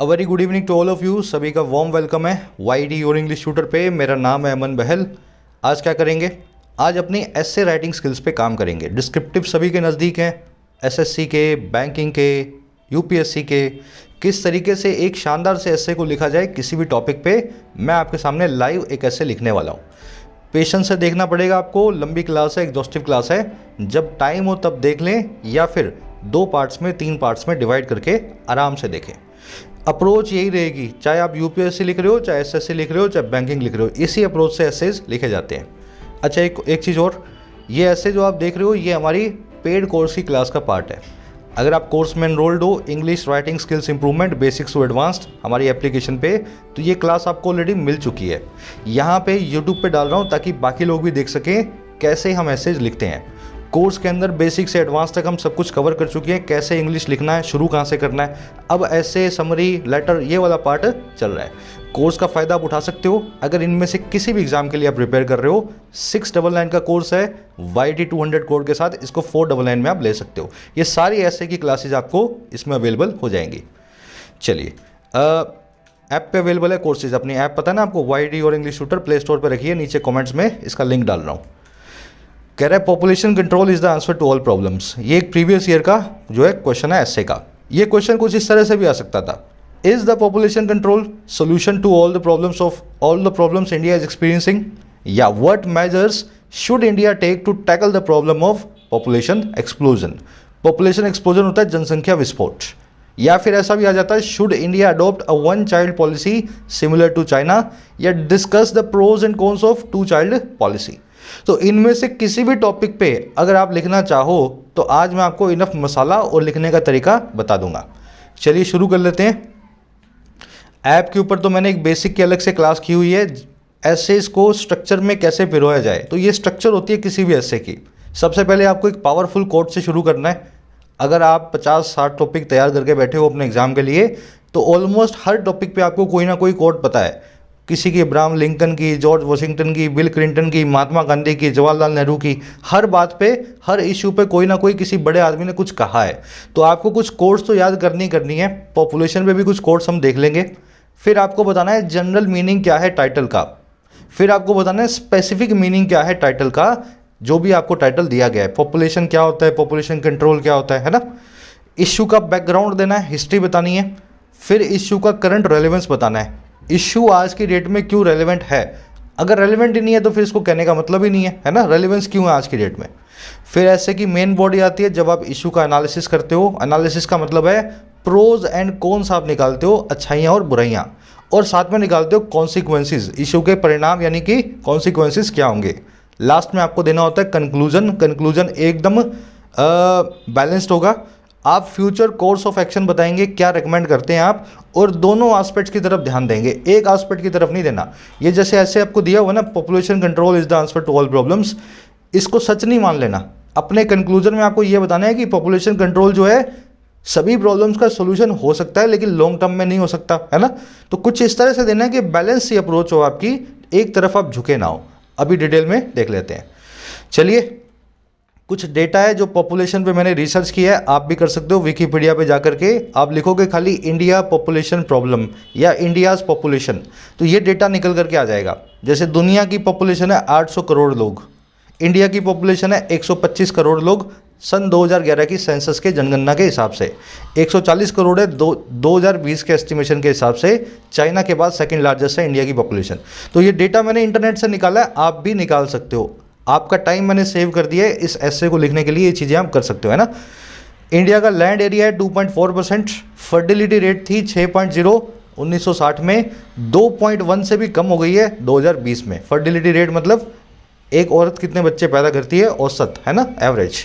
A very good evening to all of you. सभी का warm welcome है वाईडी और इंग्लिश शूटर पे। मेरा नाम है अमन बहल। आज क्या करेंगे? आज अपनी एसए राइटिंग स्किल्स पे काम करेंगे। डिस्क्रिप्टिव सभी के नज़दीक हैं, एसएससी के, बैंकिंग के, यूपीएससी के। किस तरीके से एक शानदार से एसए को लिखा जाए किसी भी टॉपिक पे, मैं आपके सामने लाइव एक एसए लिखने वाला हूँ। पेशेंस से देखना पड़ेगा आपको। लंबी क्लास है, एग्जॉस्टिव क्लास है। जब टाइम हो तब देख लें, या फिर 2 पार्ट्स में 3 पार्ट्स में डिवाइड करके आराम से देखें। अप्रोच यही रहेगी, चाहे आप यूपीएससी लिख रहे हो, चाहे एसएससी लिख रहे हो, चाहे बैंकिंग लिख रहे हो, इसी अप्रोच से एसेज लिखे जाते हैं। अच्छा, एक चीज़ और, ये एसे जो आप देख रहे हो ये हमारी पेड कोर्स की क्लास का पार्ट है। अगर आप कोर्स में एनरोल्ड हो, English writing skills improvement basics to advanced, हमारी एप्लीकेशन पे, तो ये क्लास आपको ऑलरेडी मिल चुकी है। यहाँ पे यूट्यूब पे डाल रहा हूँ ताकि बाकी लोग भी देख सकें कैसे हम एसेज लिखते हैं। कोर्स के अंदर बेसिक से एडवांस तक हम सब कुछ कवर कर चुके हैं, कैसे इंग्लिश लिखना है, शुरू कहाँ से करना है। अब ऐसे समरी, लेटर, ये वाला पार्ट चल रहा है। कोर्स का फ़ायदा आप उठा सकते हो अगर इनमें से किसी भी एग्जाम के लिए आप प्रिपेयर कर रहे हो। 699 का कोर्स है, YT 200 कोड के साथ इसको 499 में आप ले सकते हो। ये सारी ऐसे की क्लासेज आपको इसमें अवेलेबल हो जाएंगी। चलिए, ऐप पे अवेलेबल है कोर्सेज। अपनी ऐप पता है ना आपको, YD और इंग्लिश शूटर, प्ले स्टोर पर रखिए। नीचे कमेंट्स में इसका लिंक डाल रहा हूँ। कह रहा है population control is the answer to all problems. ये एक प्रीवियस ईयर का जो है क्वेश्चन है एसए का। ये क्वेश्चन कुछ इस तरह से भी आ सकता था, is the population control solution to all the problems India is experiencing, या what measures should India take to tackle the problem of population explosion. Population explosion होता है जनसंख्या विस्फोट। या फिर ऐसा भी आ जाता है, should India adopt a 1 child policy similar to China, या discuss the pros and cons of 2 child policy. तो इनमें से किसी भी टॉपिक पे अगर आप लिखना चाहो तो आज मैं आपको इनफ मसाला और लिखने का तरीका बता दूंगा। चलिए शुरू कर लेते हैं। ऐप के ऊपर तो मैंने एक बेसिक की अलग से क्लास की हुई है, एसेज को स्ट्रक्चर में कैसे पिरोया जाए। तो ये स्ट्रक्चर होती है किसी भी एसे की। सबसे पहले आपको एक पावरफुल कोट से शुरू करना है। अगर आप 50-60 टॉपिक तैयार करके बैठे हो अपने एग्जाम के लिए, तो ऑलमोस्ट हर टॉपिक पे आपको कोई ना कोई कोट पता है। किसी की अब्राहम लिंकन की, जॉर्ज वॉशिंगटन की, बिल क्लिंटन की, महात्मा गांधी की, जवाहरलाल नेहरू की, हर बात पे, हर इश्यू पे कोई ना कोई किसी बड़े आदमी ने कुछ कहा है। तो आपको कुछ कोट्स तो याद करनी है। पॉपुलेशन पे भी कुछ कोट्स हम देख लेंगे। फिर आपको बताना है जनरल मीनिंग क्या है टाइटल का। फिर आपको बताना है स्पेसिफिक मीनिंग क्या है टाइटल का, जो भी आपको टाइटल दिया गया है। पॉपुलेशन क्या होता है, पॉपुलेशन कंट्रोल क्या होता है ना। इश्यू का बैकग्राउंड देना है, हिस्ट्री बतानी है। फिर इश्यू का करंट रेलेवेंस बताना है, इश्यू आज की डेट में क्यों रेलेवेंट है। अगर रेलेवेंट ही नहीं है तो फिर इसको कहने का मतलब ही नहीं है ना। रेलेवेंस क्यों है आज की डेट में। फिर ऐसे की मेन बॉडी आती है जब आप इश्यू का एनालिसिस करते हो। एनालिसिस का मतलब है प्रोज एंड कॉन्स आप निकालते हो, अच्छाइयाँ और बुराइयाँ, और साथ में निकालते हो कॉन्सिक्वेंसेज, इश्यू के परिणाम यानी कि कॉन्सिक्वेंसेज क्या होंगे। लास्ट में आपको देना होता है कंक्लूजन। कंक्लूजन एकदम बैलेंस्ड होगा। आप फ्यूचर कोर्स ऑफ एक्शन बताएंगे, क्या रिकमेंड करते हैं आप, और दोनों एस्पेक्ट्स की तरफ ध्यान देंगे, एक एस्पेक्ट की तरफ नहीं देना। ये जैसे ऐसे आपको दिया हुआ ना, population control is the answer to all problems, इसको सच नहीं मान लेना। अपने कंक्लूजन में आपको ये बताना है कि पॉपुलेशन कंट्रोल जो है सभी प्रॉब्लम्स का सोल्यूशन हो सकता है, लेकिन लॉन्ग टर्म में नहीं हो सकता, है ना। तो कुछ इस तरह से देना है कि बैलेंस सी अप्रोच हो आपकी, एक तरफ आप झुके ना हो। अभी डिटेल में देख लेते हैं। चलिए, कुछ डेटा है जो पॉपुलेशन पे मैंने रिसर्च किया है, आप भी कर सकते हो। विकिपीडिया पे जाकर के आप लिखोगे खाली इंडिया पॉपुलेशन प्रॉब्लम या इंडियाज़ पॉपुलेशन, तो ये डेटा निकल करके आ जाएगा। जैसे दुनिया की पॉपुलेशन है 800 करोड़ लोग, इंडिया की पॉपुलेशन है 125 करोड़ लोग सन 2011 की सेंसस के जनगणना के हिसाब से। 140 करोड़ है 2020 के एस्टिमेशन के हिसाब से। चाइना के बाद सेकंड लार्जेस्ट है इंडिया की पॉपुलेशन। तो ये डेटा मैंने इंटरनेट से निकाला है, आप भी निकाल सकते हो। आपका टाइम मैंने सेव कर दिया है इस एसे को लिखने के लिए, ये चीज़ें आप कर सकते हो, है ना। इंडिया का लैंड एरिया है 2.4%, फर्टिलिटी रेट थी 6.0 1960 में, 2.1 से भी कम हो गई है 2020 में। फर्टिलिटी रेट मतलब एक औरत कितने बच्चे पैदा करती है औसत, है ना, एवरेज।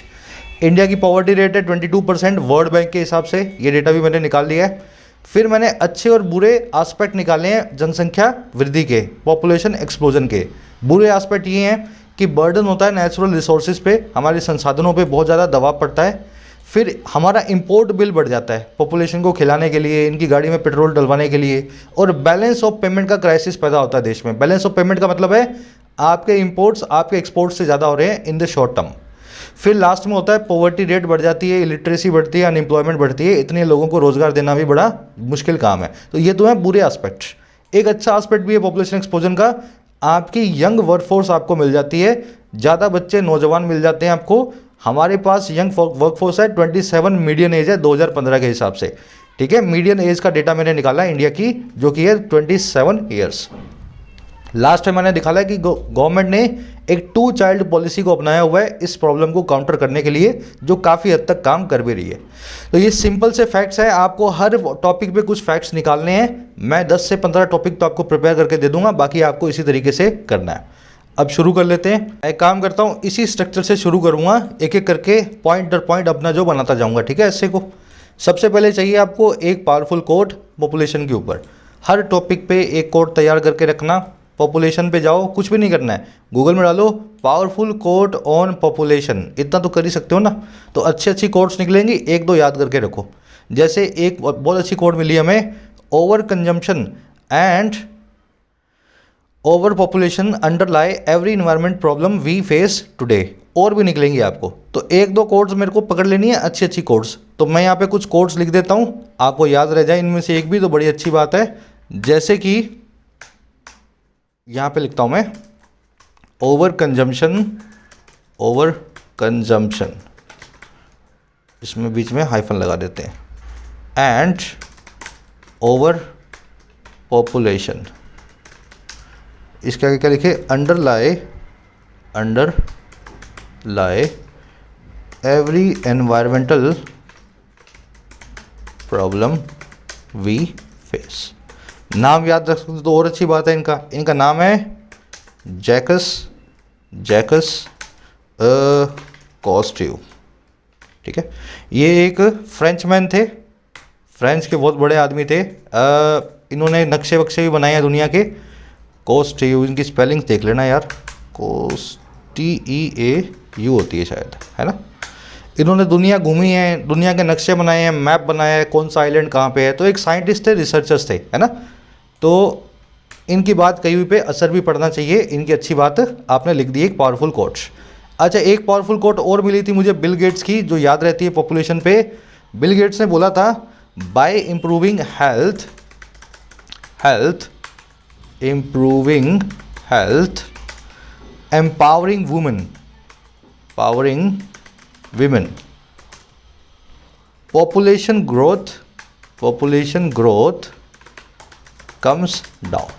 इंडिया की पॉवर्टी रेट है 22% वर्ल्ड बैंक के हिसाब से, ये डेटा भी मैंने निकाल लिया है। फिर मैंने अच्छे और बुरे एस्पेक्ट निकाले हैं जनसंख्या वृद्धि के, पॉपुलेशन एक्सप्लोजन के। बुरे एस्पेक्ट ये हैं कि बर्डन होता है नेचुरल रिसोर्सेज पे, हमारे संसाधनों पे बहुत ज़्यादा दबाव पड़ता है। फिर हमारा इंपोर्ट बिल बढ़ जाता है पॉपुलेशन को खिलाने के लिए, इनकी गाड़ी में पेट्रोल डलवाने के लिए, और बैलेंस ऑफ पेमेंट का क्राइसिस पैदा होता है देश में। बैलेंस ऑफ पेमेंट का मतलब है आपके इंपोर्ट्स आपके एक्सपोर्ट्स से ज़्यादा हो रहे हैं इन द शॉर्ट टर्म। फिर लास्ट में होता है पॉवर्टी रेट बढ़ जाती है, इलिटरेसी बढ़ती है, अनएम्प्लॉयमेंट बढ़ती है, इतने लोगों को रोजगार देना भी बड़ा मुश्किल काम है। तो ये तो है बुरे एस्पेक्ट। एक अच्छा एस्पेक्ट भी है पॉपुलेशन एक्सप्लोजन का, आपकी यंग वर्कफोर्स आपको मिल जाती है, ज़्यादा बच्चे नौजवान मिल जाते हैं आपको। हमारे पास यंग वर्कफोर्स है, 27 मीडियन एज है 2015 के हिसाब से, ठीक है। मीडियन एज का डेटा मैंने निकाला है इंडिया की, जो कि है 27 ईयर्स। लास्ट में मैंने दिखाया कि गवर्नमेंट ने एक 2 चाइल्ड पॉलिसी को अपनाया हुआ है इस प्रॉब्लम को काउंटर करने के लिए, जो काफ़ी हद तक काम कर भी रही है। तो ये सिंपल से फैक्ट्स है, आपको हर टॉपिक पे कुछ फैक्ट्स निकालने हैं। मैं 10 से 15 टॉपिक तो आपको प्रिपेयर करके दे दूंगा, बाकी आपको इसी तरीके से करना है। अब शुरू कर लेते हैं। एक काम करता हूँ, इसी स्ट्रक्चर से शुरू करूँगा, एक एक करके पॉइंट दर पॉइंट अपना जो बनाता जाऊँगा, ठीक है। ऐसे को सबसे पहले चाहिए आपको एक पावरफुल कोड पॉपुलेशन के ऊपर। हर टॉपिक पे एक कोड तैयार करके रखना। पॉपुलेशन पे जाओ, कुछ भी नहीं करना है, गूगल में डालो पावरफुल कोड ऑन पॉपुलेशन, इतना तो कर ही सकते हो ना। तो अच्छी कोड्स निकलेंगी, एक दो याद करके रखो। जैसे एक बहुत अच्छी कोड मिली हमें, over consumption and over population underlie every environment problem we face today. और भी निकलेंगी आपको, तो एक दो कोड्स मेरे को पकड़ लेनी है, अच्छी कोड्स। तो मैं यहाँ पे कुछ कोड्स लिख देता हूँ, आपको याद रह जाए इनमें से एक भी, तो बड़ी अच्छी बात है। जैसे कि यहाँ पे लिखता हूँ मैं, ओवर कंजम्पशन, इसमें बीच में हाइफन लगा देते हैं, एंड ओवर पॉपुलेशन, इसके आगे क्या लिखे, underlie every environmental problem we face. नाम याद रख सकते तो और अच्छी बात है। इनका नाम है जैकस कॉस्ट्यू, ठीक है। ये एक फ्रेंचमैन थे, फ्रेंच के बहुत बड़े आदमी थे। इन्होंने नक्शे वक्शे भी बनाए हैं दुनिया के। कॉस्ट्यू, इनकी स्पेलिंग देख लेना यार, TEAU होती है शायद, है ना। इन्होंने दुनिया घूमी है, दुनिया के नक्शे बनाए हैं, मैप बनाया है, कौन सा आइलैंड कहाँ पे है। तो एक साइंटिस्ट थे, रिसर्चर्स थे, है ना। तो इनकी बात कही हुई पे असर भी पड़ना चाहिए, इनकी अच्छी बात आपने लिख दी, एक पावरफुल कोट। अच्छा, एक पावरफुल कोट और मिली थी मुझे बिल गेट्स की, जो याद रहती है पॉपुलेशन पे। बिल गेट्स ने बोला था, bye improving health empowering women, population growth comes down।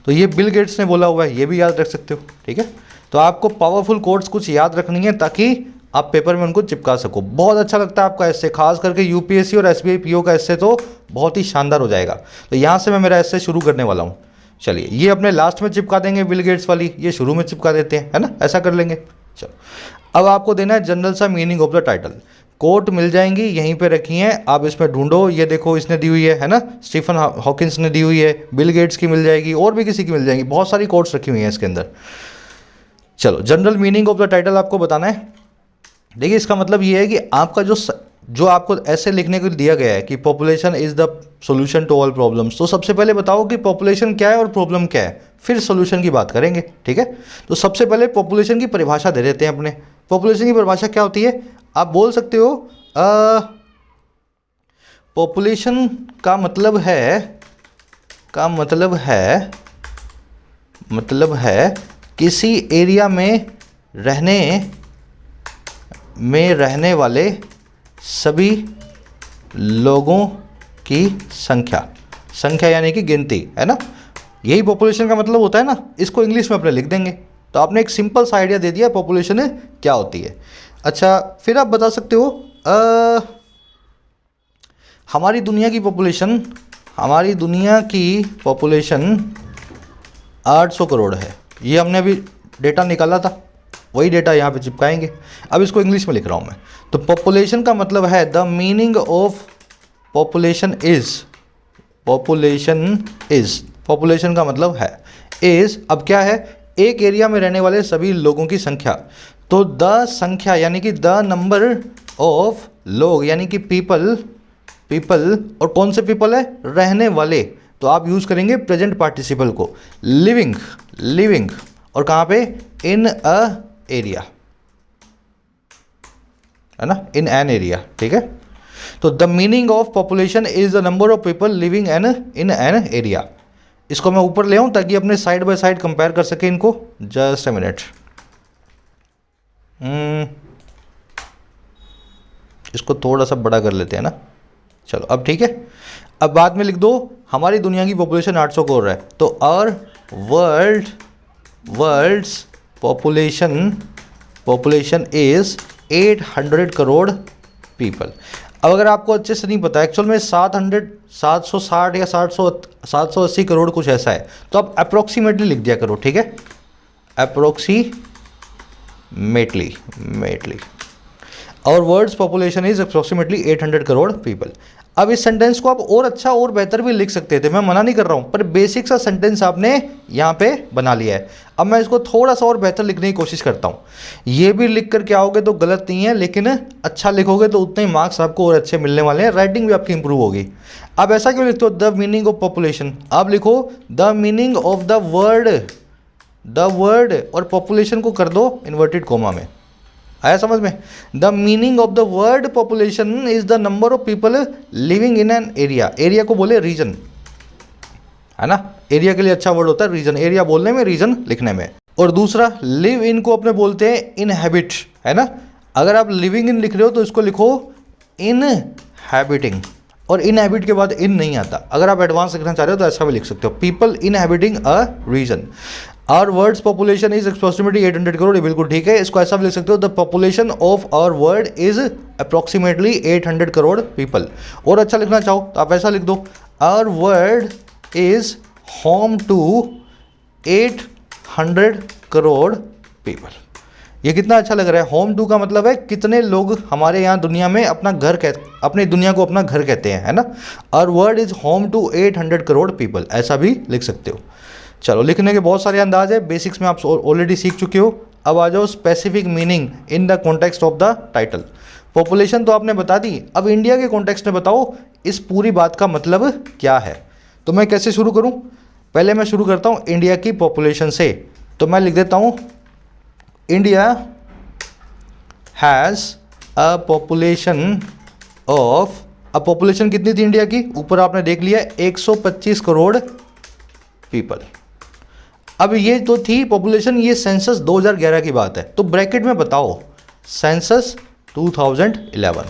तो ये बिल गेट्स ने बोला हुआ है, ये भी याद रख सकते हो, ठीक है। तो आपको पावरफुल कोट्स कुछ याद रखनी है, ताकि आप पेपर में उनको चिपका सको। बहुत अच्छा लगता है आपका एस्से, खास करके यूपीएससी और एसबीआई पीओ का एस्से तो बहुत ही शानदार हो जाएगा। तो यहाँ से मैं मेरा एस्से शुरू करने वाला हूँ। चलिए, ये अपने लास्ट में चिपका देंगे बिल गेट्स वाली, ये शुरू में चिपका देते हैं, है ना, ऐसा कर लेंगे। चलो, अब आपको देना है जनरल सा meaning of the title. Quote मिल जाएंगी, यहीं पे रखी हैं, आप इसमें ढूंढो। ये देखो, इसने दी हुई है ना, स्टीफन हॉकिंस ने दी हुई है, बिल गेट्स की मिल जाएगी, और भी किसी की मिल जाएगी, बहुत सारी कोट्स रखी हुई हैं इसके अंदर। चलो, general meaning of the title आपको बताना है। देखिए, इसका मतलब ये है कि आपका जो आपको ऐसे लिखने को दिया गया है कि population is the solution to all problems, तो सबसे पहले बताओ कि पॉपुलेशन क्या है और प्रॉब्लम क्या है, फिर सोल्यूशन की बात करेंगे, ठीक है। तो सबसे पहले पॉपुलेशन की परिभाषा दे देते हैं अपने। पॉपुलेशन की परिभाषा क्या होती है, आप बोल सकते हो, पॉपुलेशन का मतलब है किसी एरिया में रहने वाले सभी लोगों की संख्या यानी कि गिनती, है ना। यही पॉपुलेशन का मतलब होता है ना। इसको इंग्लिश में अपने लिख देंगे, तो आपने एक सिंपल सा आइडिया दे दिया पॉपुलेशन क्या होती है। अच्छा, फिर आप बता सकते हो, हमारी दुनिया की पॉपुलेशन 800 करोड़ है। ये हमने अभी डेटा निकाला था, वही डेटा यहाँ पे चिपकाएंगे। अब इसको इंग्लिश में लिख रहा हूँ मैं। तो पॉपुलेशन का मतलब है, the meaning of population population का मतलब है इज, अब क्या है, एक एरिया में रहने वाले सभी लोगों की संख्या। तो द संख्या यानी कि द नंबर ऑफ लोग, यानी कि पीपल, और कौन से पीपल है, रहने वाले। तो आप यूज करेंगे प्रेजेंट पार्टिसिपल को, लिविंग, और कहाँ पे, इन अ एरिया, है ना, इन एन एरिया, ठीक है। तो the meaning of population is the number of people living in an area. इसको मैं ऊपर ले आऊँ ताकि अपने साइड बाय साइड कंपेयर कर सके इनको। जस्ट अ मिनट, इसको थोड़ा सा बड़ा कर लेते हैं ना। चलो अब ठीक है। अब बाद में लिख दो हमारी दुनिया की पॉपुलेशन 800 करोड़ है, तो और world's population is 800 crore people. अब अगर आपको अच्छे से नहीं पता एक्चुअल में 760 या 780 करोड़ कुछ ऐसा है, तो आप अप्रोक्सीमेटली लिख दिया करो, ठीक है, अप्रोक्सीमेटली। और world's population is approximately 800 crore people. अब इस सेंटेंस को आप और अच्छा और बेहतर भी लिख सकते थे, मैं मना नहीं कर रहा हूँ, पर बेसिक सा सेंटेंस आपने यहाँ पे बना लिया है। अब मैं इसको थोड़ा सा और बेहतर लिखने की कोशिश करता हूँ। ये भी लिख करके आओगे तो गलत नहीं है, लेकिन अच्छा लिखोगे तो उतने ही मार्क्स आपको और अच्छे मिलने वाले हैं, राइटिंग भी आपकी इंप्रूव होगी। अब ऐसा क्यों लिखते हो द मीनिंग ऑफ पॉपुलेशन, आप लिखो the meaning of the word और पॉपुलेशन को कर दो इन्वर्टेड कोमा में। आया समझ में? The meaning of the word population is the number of people living in an area. Area को बोले रीजन, है ना, एरिया के लिए अच्छा वर्ड होता है रीजन, एरिया बोलने में, रीजन लिखने में। और दूसरा लिव इन को अपने बोलते हैं इनहैबिट, है ना। अगर आप लिविंग इन लिख रहे हो तो इसको लिखो इनहैबिटिंग, और इनहैबिट के बाद इन नहीं आता। अगर आप एडवांस लिखना चाह रहे हो तो ऐसा भी लिख सकते हो, people inhabiting a region. Our world's population is approximately 800 crore, ये बिल्कुल ठीक है। इसको ऐसा भी लिख सकते हो the population of our world is approximately 800 crore people. और अच्छा लिखना चाहो तो आप ऐसा लिख दो our world is home to 800 crore people. ये कितना अच्छा लग रहा है। होम टू का मतलब है कितने लोग हमारे यहाँ दुनिया में अपना घर अपनी दुनिया को अपना घर कहते हैं, है ना। Our world is home to 800 crore people, ऐसा भी लिख सकते हो। चलो लिखने के बहुत सारे अंदाज है, बेसिक्स में आप ऑलरेडी सीख चुके हो। अब आ जाओ specific meaning in the context of the title. Population तो आपने बता दी, अब इंडिया के कॉन्टेक्स्ट में बताओ इस पूरी बात का मतलब क्या है। तो मैं कैसे शुरू करूं? पहले मैं शुरू करता हूं इंडिया की पॉपुलेशन से। तो मैं लिख देता हूं India has a population of, अब पॉपुलेशन कितनी थी इंडिया की, ऊपर आपने देख लिया 125 करोड़ पीपल। अब ये तो थी पॉपुलेशन, ये सेंसस 2011 की बात है, तो ब्रैकेट में बताओ सेंसस 2011।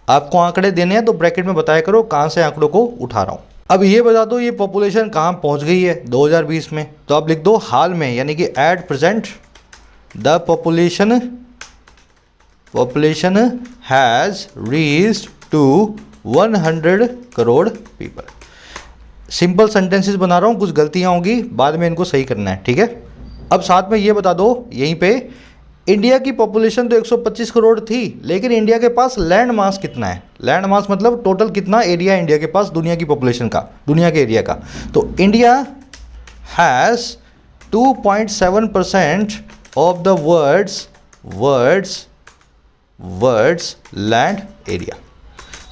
आपको आंकड़े देने हैं तो ब्रैकेट में बताया करो कहाँ से आंकड़ों को उठा रहा हूँ। अब ये बता दो ये पॉपुलेशन कहाँ पहुँच गई है 2020 में, तो आप लिख दो हाल में, यानी कि at present the population has reached to 100 crore people. Simple sentences बना रहा हूँ, कुछ गलतियाँ होंगी, बाद में इनको सही करना है, ठीक है। अब साथ में ये बता दो यहीं पे, इंडिया की पॉपुलेशन तो 125 करोड़ थी, लेकिन इंडिया के पास लैंड मास कितना है। लैंड मास मतलब टोटल कितना एरिया है इंडिया के पास दुनिया की पॉपुलेशन का, दुनिया के एरिया का। तो India has 2.7% of the world's land area.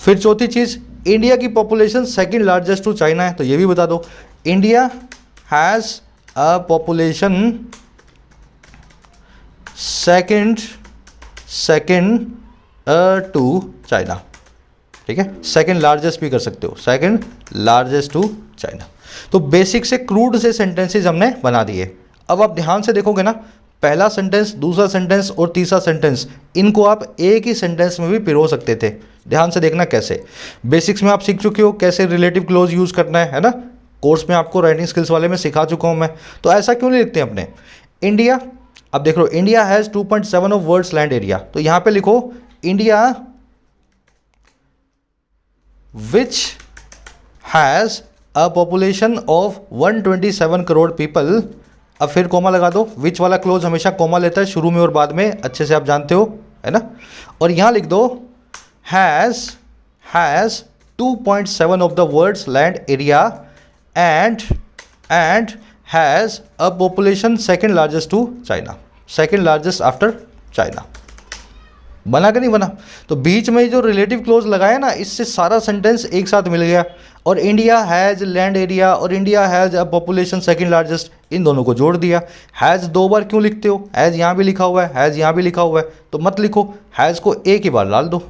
फिर चौथी चीज़, इंडिया की population second largest to China है, तो ये भी बता दो India has a population second to China, ठीक है। सेकंड लार्जेस्ट भी कर सकते हो, सेकंड लार्जेस्ट टू चाइना। तो बेसिक से क्रूड से सेंटेंसेस हमने बना दिए। अब आप ध्यान से देखोगे ना, पहला सेंटेंस, दूसरा सेंटेंस और तीसरा सेंटेंस, इनको आप एक ही सेंटेंस में भी पिरो सकते थे। ध्यान से देखना कैसे। बेसिक्स में आप सीख चुके हो कैसे रिलेटिव क्लोज यूज़ करना है ना, कोर्स में आपको राइटिंग स्किल्स वाले में सिखा चुका हूँ मैं। तो ऐसा क्यों नहीं लिखते अपने इंडिया। अब देख लो India has 2.7 of world's land area, तो यहाँ पे लिखो India which has a population of 127 crore people. अब फिर कोमा लगा दो, विच वाला क्लोज हमेशा कोमा लेता है शुरू में और बाद में, अच्छे से आप जानते हो, है ना। और यहाँ लिख दो has 2.7 of the world's land area and has a population second largest to China, second largest after China. बना कि नहीं बना? तो बीच में जो रिलेटिव क्लोज लगाया ना, इससे सारा सेंटेंस एक साथ मिल गया। और इंडिया हैज़ लैंड एरिया और India has a population second largest, इन दोनों को जोड़ दिया। हैज़ दो बार क्यों लिखते हो? हैज़ यहाँ भी लिखा हुआ है, हैज़ यहाँ भी लिखा हुआ है, तो मत लिखो, हैज़ को एक ही बार डाल दो,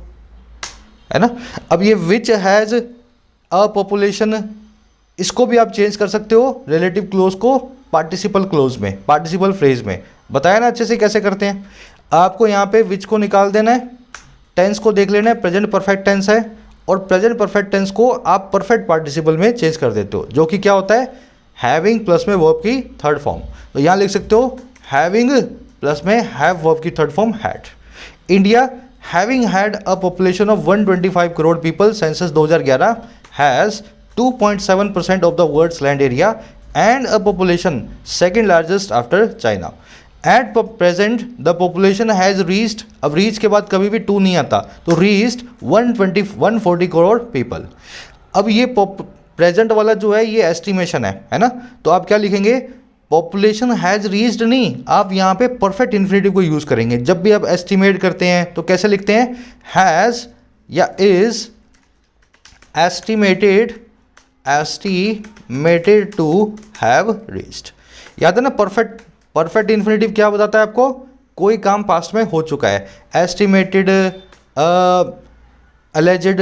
है ना। अब ये विच हैज़ अ पॉपुलेशन, इसको भी आप चेंज कर सकते हो रिलेटिव क्लोज को पार्टिसिपल क्लोज में, पार्टिसिपल फ्रेज में। बताया ना अच्छे से कैसे करते हैं। आपको यहाँ पे विच को निकाल देना है, टेंस को देख लेना है, प्रेजेंट परफेक्ट टेंस है, और प्रेजेंट परफेक्ट टेंस को आप परफेक्ट पार्टिसिपल में चेंज कर देते हो, जो कि क्या होता है, हैविंग प्लस में वर्ब की थर्ड फॉर्म। तो यहाँ लिख सकते हो हैविंग प्लस में हैव वर्ब की third form had. India having had a population of 125 crore people, census 2011 has 2.7% of the world's land area and a population second largest after China. At present the population has reached, अब reach के बाद कभी भी 2 नहीं आता, तो reached 140 crore people. अब ये प्रेजेंट वाला जो है ये एस्टिमेशन है ना। तो आप क्या लिखेंगे, पॉपुलेशन हैज़ रीच्ड नहीं, आप यहाँ पे परफेक्ट इन्फिनेटिव को यूज़ करेंगे। जब भी आप एस्टिमेट करते हैं तो कैसे लिखते हैं, हैज़ या is estimated to have reached। याद है ना, परफेक्ट इन्फिनेटिव क्या बताता है आपको, कोई काम पास्ट में हो चुका है। Estimated, alleged,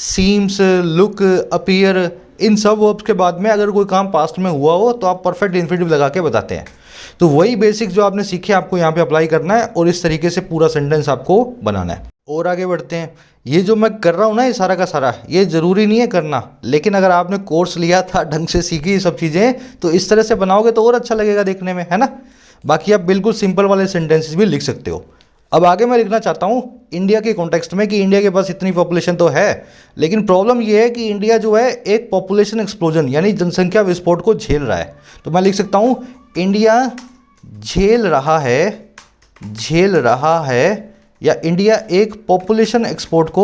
seems, look, appear, इन सब वर्ब्स के बाद में अगर कोई काम पास्ट में हुआ हो तो आप परफेक्ट इन्फिनेटिव लगा के बताते हैं। तो वही बेसिक्स जो आपने सीखे आपको यहाँ पे अप्लाई करना है और इस तरीके से पूरा सेंटेंस आपको बनाना है। और आगे बढ़ते हैं। ये जो मैं कर रहा हूँ ना, ये सारा का सारा, ये ज़रूरी नहीं है करना, लेकिन अगर आपने कोर्स लिया था, ढंग से सीखी ये सब चीज़ें, तो इस तरह से बनाओगे तो और अच्छा लगेगा देखने में, है ना। बाकी आप बिल्कुल सिंपल वाले सेंटेंसेस भी लिख सकते हो। अब आगे मैं लिखना चाहता हूँ इंडिया के कॉन्टेक्स्ट में कि इंडिया के पास इतनी पॉपुलेशन तो है, लेकिन प्रॉब्लम ये है कि इंडिया जो है एक पॉपुलेशन एक्सप्लोजन यानी जनसंख्या विस्फोट को झेल रहा है। तो मैं लिख सकता हूँ इंडिया झेल रहा है, या इंडिया एक पॉपुलेशन एक्सप्लोजन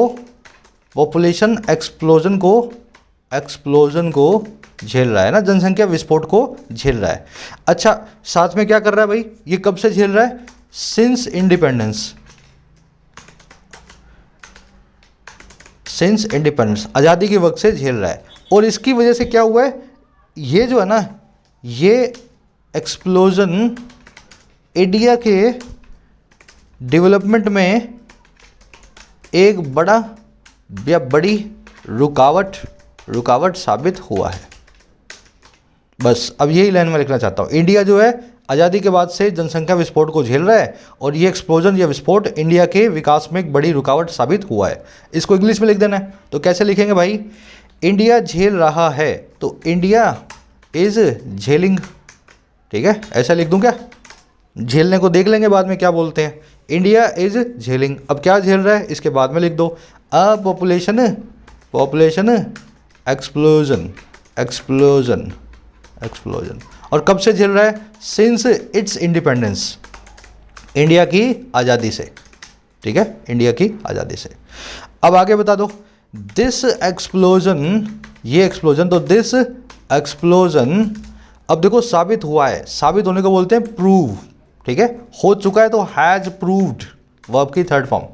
को झेल रहा है ना, जनसंख्या विस्फोट को झेल रहा है। अच्छा, साथ में क्या कर रहा है भाई, ये कब से झेल रहा है, सिंस इंडिपेंडेंस, आज़ादी के वक्त से झेल रहा है। और इसकी वजह से क्या हुआ है, ये जो है ना, ये एक्सप्लोजन इंडिया के डेवलपमेंट में एक बड़ी रुकावट साबित हुआ है। बस अब यही लाइन में लिखना चाहता हूँ। इंडिया जो है आज़ादी के बाद से जनसंख्या विस्फोट को झेल रहा है और ये एक्सप्लोजन या विस्फोट इंडिया के विकास में एक बड़ी रुकावट साबित हुआ है। इसको इंग्लिश में लिख देना है। तो कैसे लिखेंगे भाई, इंडिया झेल रहा है तो इंडिया इज़ झेलिंग, ठीक है, ऐसा लिख दूँ क्या, झेलने को देख लेंगे बाद में क्या बोलते हैं। इंडिया इज झेलिंग, अब क्या झेल रहा है इसके बाद में लिख दो, अ पॉपुलेशन एक्सप्लोजन। और कब से झेल रहा है, सिंस इट्स इंडिपेंडेंस, इंडिया की आज़ादी से, ठीक है, इंडिया की आज़ादी से। अब आगे बता दो, दिस एक्सप्लोजन, ये एक्सप्लोजन, तो दिस एक्सप्लोजन अब देखो साबित हुआ है, साबित होने को बोलते हैं प्रूव, ठीक है, हो चुका है तो हैज़ प्रूव्ड, वर्ब की थर्ड फॉर्म।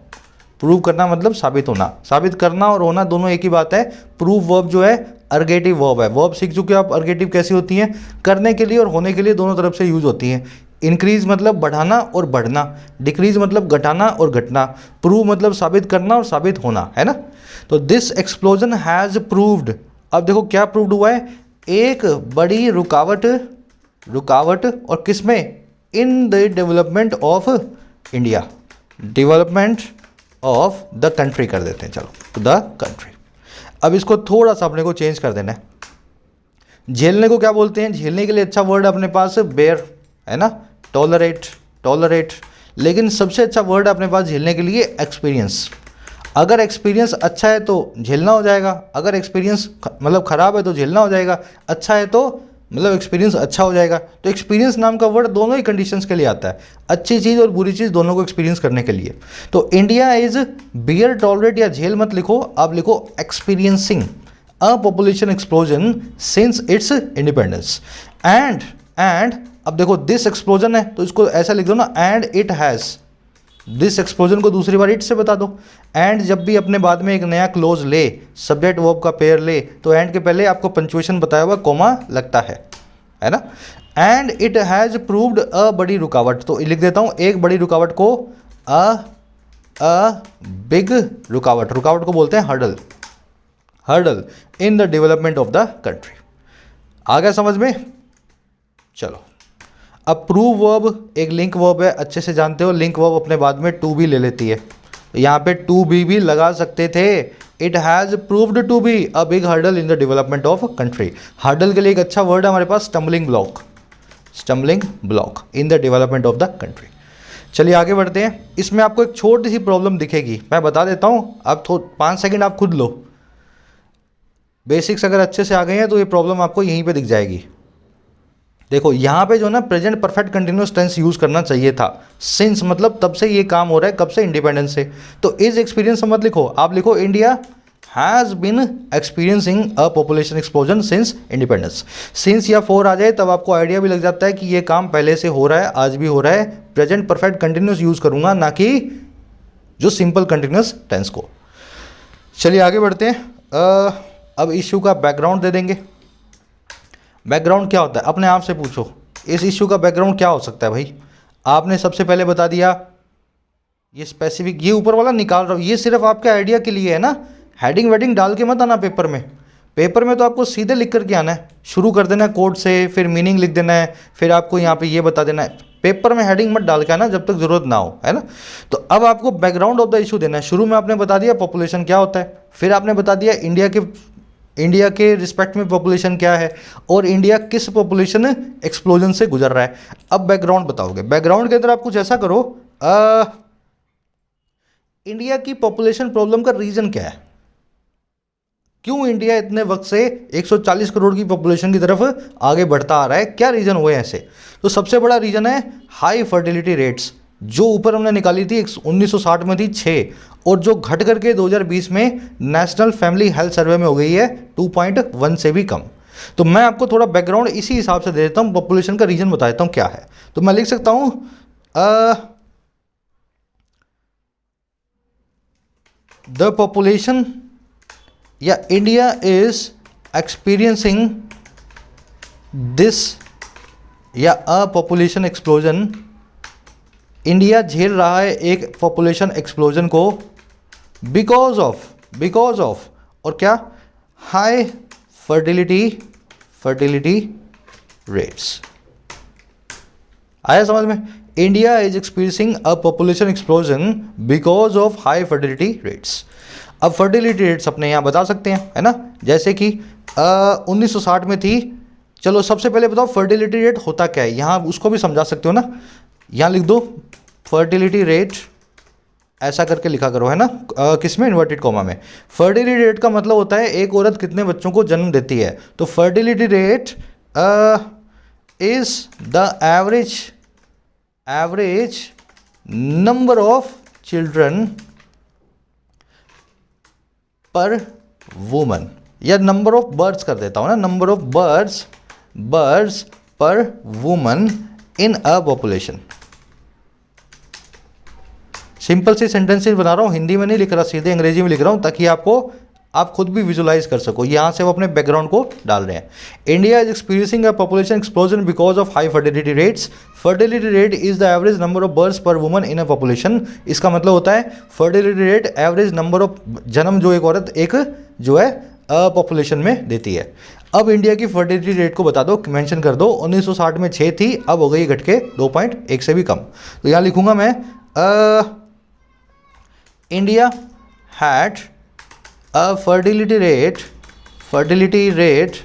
प्रूव करना मतलब साबित होना, साबित करना और होना दोनों एक ही बात है। प्रूव वर्ब जो है अर्गेटिव वर्ब है। वर्ब सीख चुके हो आप, अर्गेटिव कैसी होती हैं, करने के लिए और होने के लिए दोनों तरफ से यूज होती हैं। इंक्रीज मतलब बढ़ाना और बढ़ना, डिक्रीज मतलब घटाना और घटना, प्रूव मतलब साबित करना और साबित होना, है ना। तो दिस एक्सप्लोजन हैज़ प्रूव्ड, अब देखो क्या प्रूव्ड हुआ है, एक बड़ी रुकावट और किसमें, इन the development of India, development of the country कर देते हैं, चलो द कंट्री। अब इसको थोड़ा सा अपने को चेंज कर देना है। झेलने को क्या बोलते हैं, झेलने के लिए अच्छा वर्ड अपने पास बेयर है ना, टॉलरेट, लेकिन सबसे अच्छा वर्ड अपने पास झेलने के लिए एक्सपीरियंस। अगर एक्सपीरियंस अच्छा है तो झेलना हो जाएगा, अगर एक्सपीरियंस मतलब ख़राब है तो झेलना हो जाएगा, अच्छा है तो मतलब एक्सपीरियंस अच्छा हो जाएगा। तो एक्सपीरियंस नाम का वर्ड दोनों ही कंडीशंस के लिए आता है, अच्छी चीज़ और बुरी चीज़ दोनों को एक्सपीरियंस करने के लिए। तो इंडिया इज बियर टॉलरेट या झेल मत लिखो, आप लिखो experiencing a population explosion since it's independence. And अब देखो दिस एक्सप्लोजन है तो इसको ऐसा लिख दो ना, and it has, this explosion को दूसरी बार इट से बता दो। एंड जब भी अपने बाद में एक नया क्लोज ले, सब्जेक्ट वर्ब का पेयर ले, तो एंड के पहले आपको पंक्चुएशन बताया हुआ कॉमा लगता है ना। एंड इट हैज़ प्रूव्ड अ बड़ी रुकावट, तो लिख देता हूँ एक बड़ी रुकावट को अ बिग रुकावट, रुकावट को बोलते हैं hurdle, hurdle in the development of the country. आ गया समझ में? चलो, अब प्रूव वर्ब एक लिंक वर्ब है, अच्छे से जानते हो। लिंक वर्ब अपने बाद में टू बी ले लेती है, यहाँ पे टू बी भी लगा सकते थे। It has proved to be a big hurdle in the development of country. Hurdle के लिए एक अच्छा वर्ड है हमारे पास, stumbling block, stumbling block in the development of the country. चलिए आगे बढ़ते हैं। इसमें आपको एक छोटी सी प्रॉब्लम दिखेगी, मैं बता देता हूँ, आप 5 सेकंड आप खुद लो। बेसिक्स अगर अच्छे से आ गए हैं तो ये प्रॉब्लम आपको यहीं पे दिख जाएगी। देखो यहाँ पे जो ना present perfect continuous tense use करना चाहिए था। सिंस मतलब तब से ये काम हो रहा है, कब से? इंडिपेंडेंस से। तो इज एक्सपीरियंस मत लिखो, आप लिखो India has been experiencing a population explosion since independence. Since या फॉर आ जाए तब आपको आइडिया भी लग जाता है कि ये काम पहले से हो रहा है, आज भी हो रहा है। प्रेजेंट परफेक्ट कंटिन्यूअस यूज़ करूँगा, ना कि जो सिंपल कंटिन्यूअस टेंस को। चलिए आगे बढ़ते हैं। अब इश्यू का बैकग्राउंड दे देंगे। बैकग्राउंड क्या होता है अपने आप से पूछो, इस इश्यू का बैकग्राउंड क्या हो सकता है भाई? आपने सबसे पहले बता दिया ये स्पेसिफिक, ये ऊपर वाला निकाल रहा हूँ, ये सिर्फ आपके आइडिया के लिए है ना। हेडिंग वेडिंग डाल के मत आना पेपर में। पेपर में तो आपको सीधे लिख करके आना है, शुरू कर देना है कोड से, फिर मीनिंग लिख देना है, फिर आपको यहाँ पे ये बता देना है। पेपर में हेडिंग मत डाल के आना जब तक जरूरत ना हो, है ना। तो अब आपको बैकग्राउंड ऑफ द इशू देना है। शुरू में आपने बता दिया पॉपुलेशन क्या होता है, फिर आपने बता दिया इंडिया के रिस्पेक्ट में पॉपुलेशन क्या है, और इंडिया किस पॉपुलेशन एक्सप्लोजन से गुजर रहा है। अब बैकग्राउंड बताओगे। बैकग्राउंड के अंदर आप कुछ ऐसा करो, इंडिया की पॉपुलेशन प्रॉब्लम का रीजन क्या है, क्यों इंडिया इतने वक्त से 140 करोड़ की पॉपुलेशन की तरफ आगे बढ़ता आ रहा है, क्या रीजन हुए ऐसे? तो सबसे बड़ा रीजन है हाई फर्टिलिटी रेट्स, जो ऊपर हमने निकाली थी 1960 में थी 6, और जो घट करके 2020 में नेशनल फैमिली हेल्थ सर्वे में हो गई है 2.1 से भी कम। तो मैं आपको थोड़ा बैकग्राउंड इसी हिसाब से दे देता हूँ, पॉपुलेशन का रीजन बता देता हूँ क्या है। तो मैं लिख सकता हूँ द पॉपुलेशन या इंडिया इज एक्सपीरियंसिंग दिस या अ पॉपुलेशन एक्सप्लोजन। इंडिया झेल रहा है एक पॉपुलेशन एक्सप्लोजन को बिकॉज ऑफ और क्या, हाई फर्टिलिटी रेट्स। आया समझ में? India is experiencing a population explosion because of high fertility rates. अब फर्टिलिटी रेट्स अपने यहाँ बता सकते हैं, है ना, जैसे कि 1960 में थी। चलो सबसे पहले बताओ फर्टिलिटी रेट होता क्या है, यहाँ उसको भी समझा सकते हो ना। यहाँ लिख दो फर्टिलिटी रेट, ऐसा करके लिखा करो, है ना, किसमें? इन्वर्टेड कॉमा में। फर्टिलिटी रेट का मतलब होता है एक औरत कितने बच्चों को जन्म देती है। तो fertility rate is the average number of children per woman, या नंबर ऑफ बर्ड्स कर देता हूँ ना, number of births per woman in a population. Simple सी सेंटेंसेस बना रहा हूँ, हिंदी में नहीं लिख रहा, सीधे अंग्रेजी में लिख रहा हूँ, ताकि आप खुद भी विजुलाइज कर सको। यहाँ से वो अपने बैकग्राउंड को डाल रहे हैं। India is experiencing a population explosion because of high fertility rates. Fertility rate is the average number of births per woman in a population. इसका मतलब होता है fertility rate average number of जन्म जो एक औरत एक जो है पॉपुलेशन में देती है। अब इंडिया की फर्टिलिटी रेट को बता दो, मेंशन कर दो। 1960 में 6 थी, अब हो गई घट के 2.1 से भी कम। तो यहाँ लिखूंगा मैं India had a fertility rate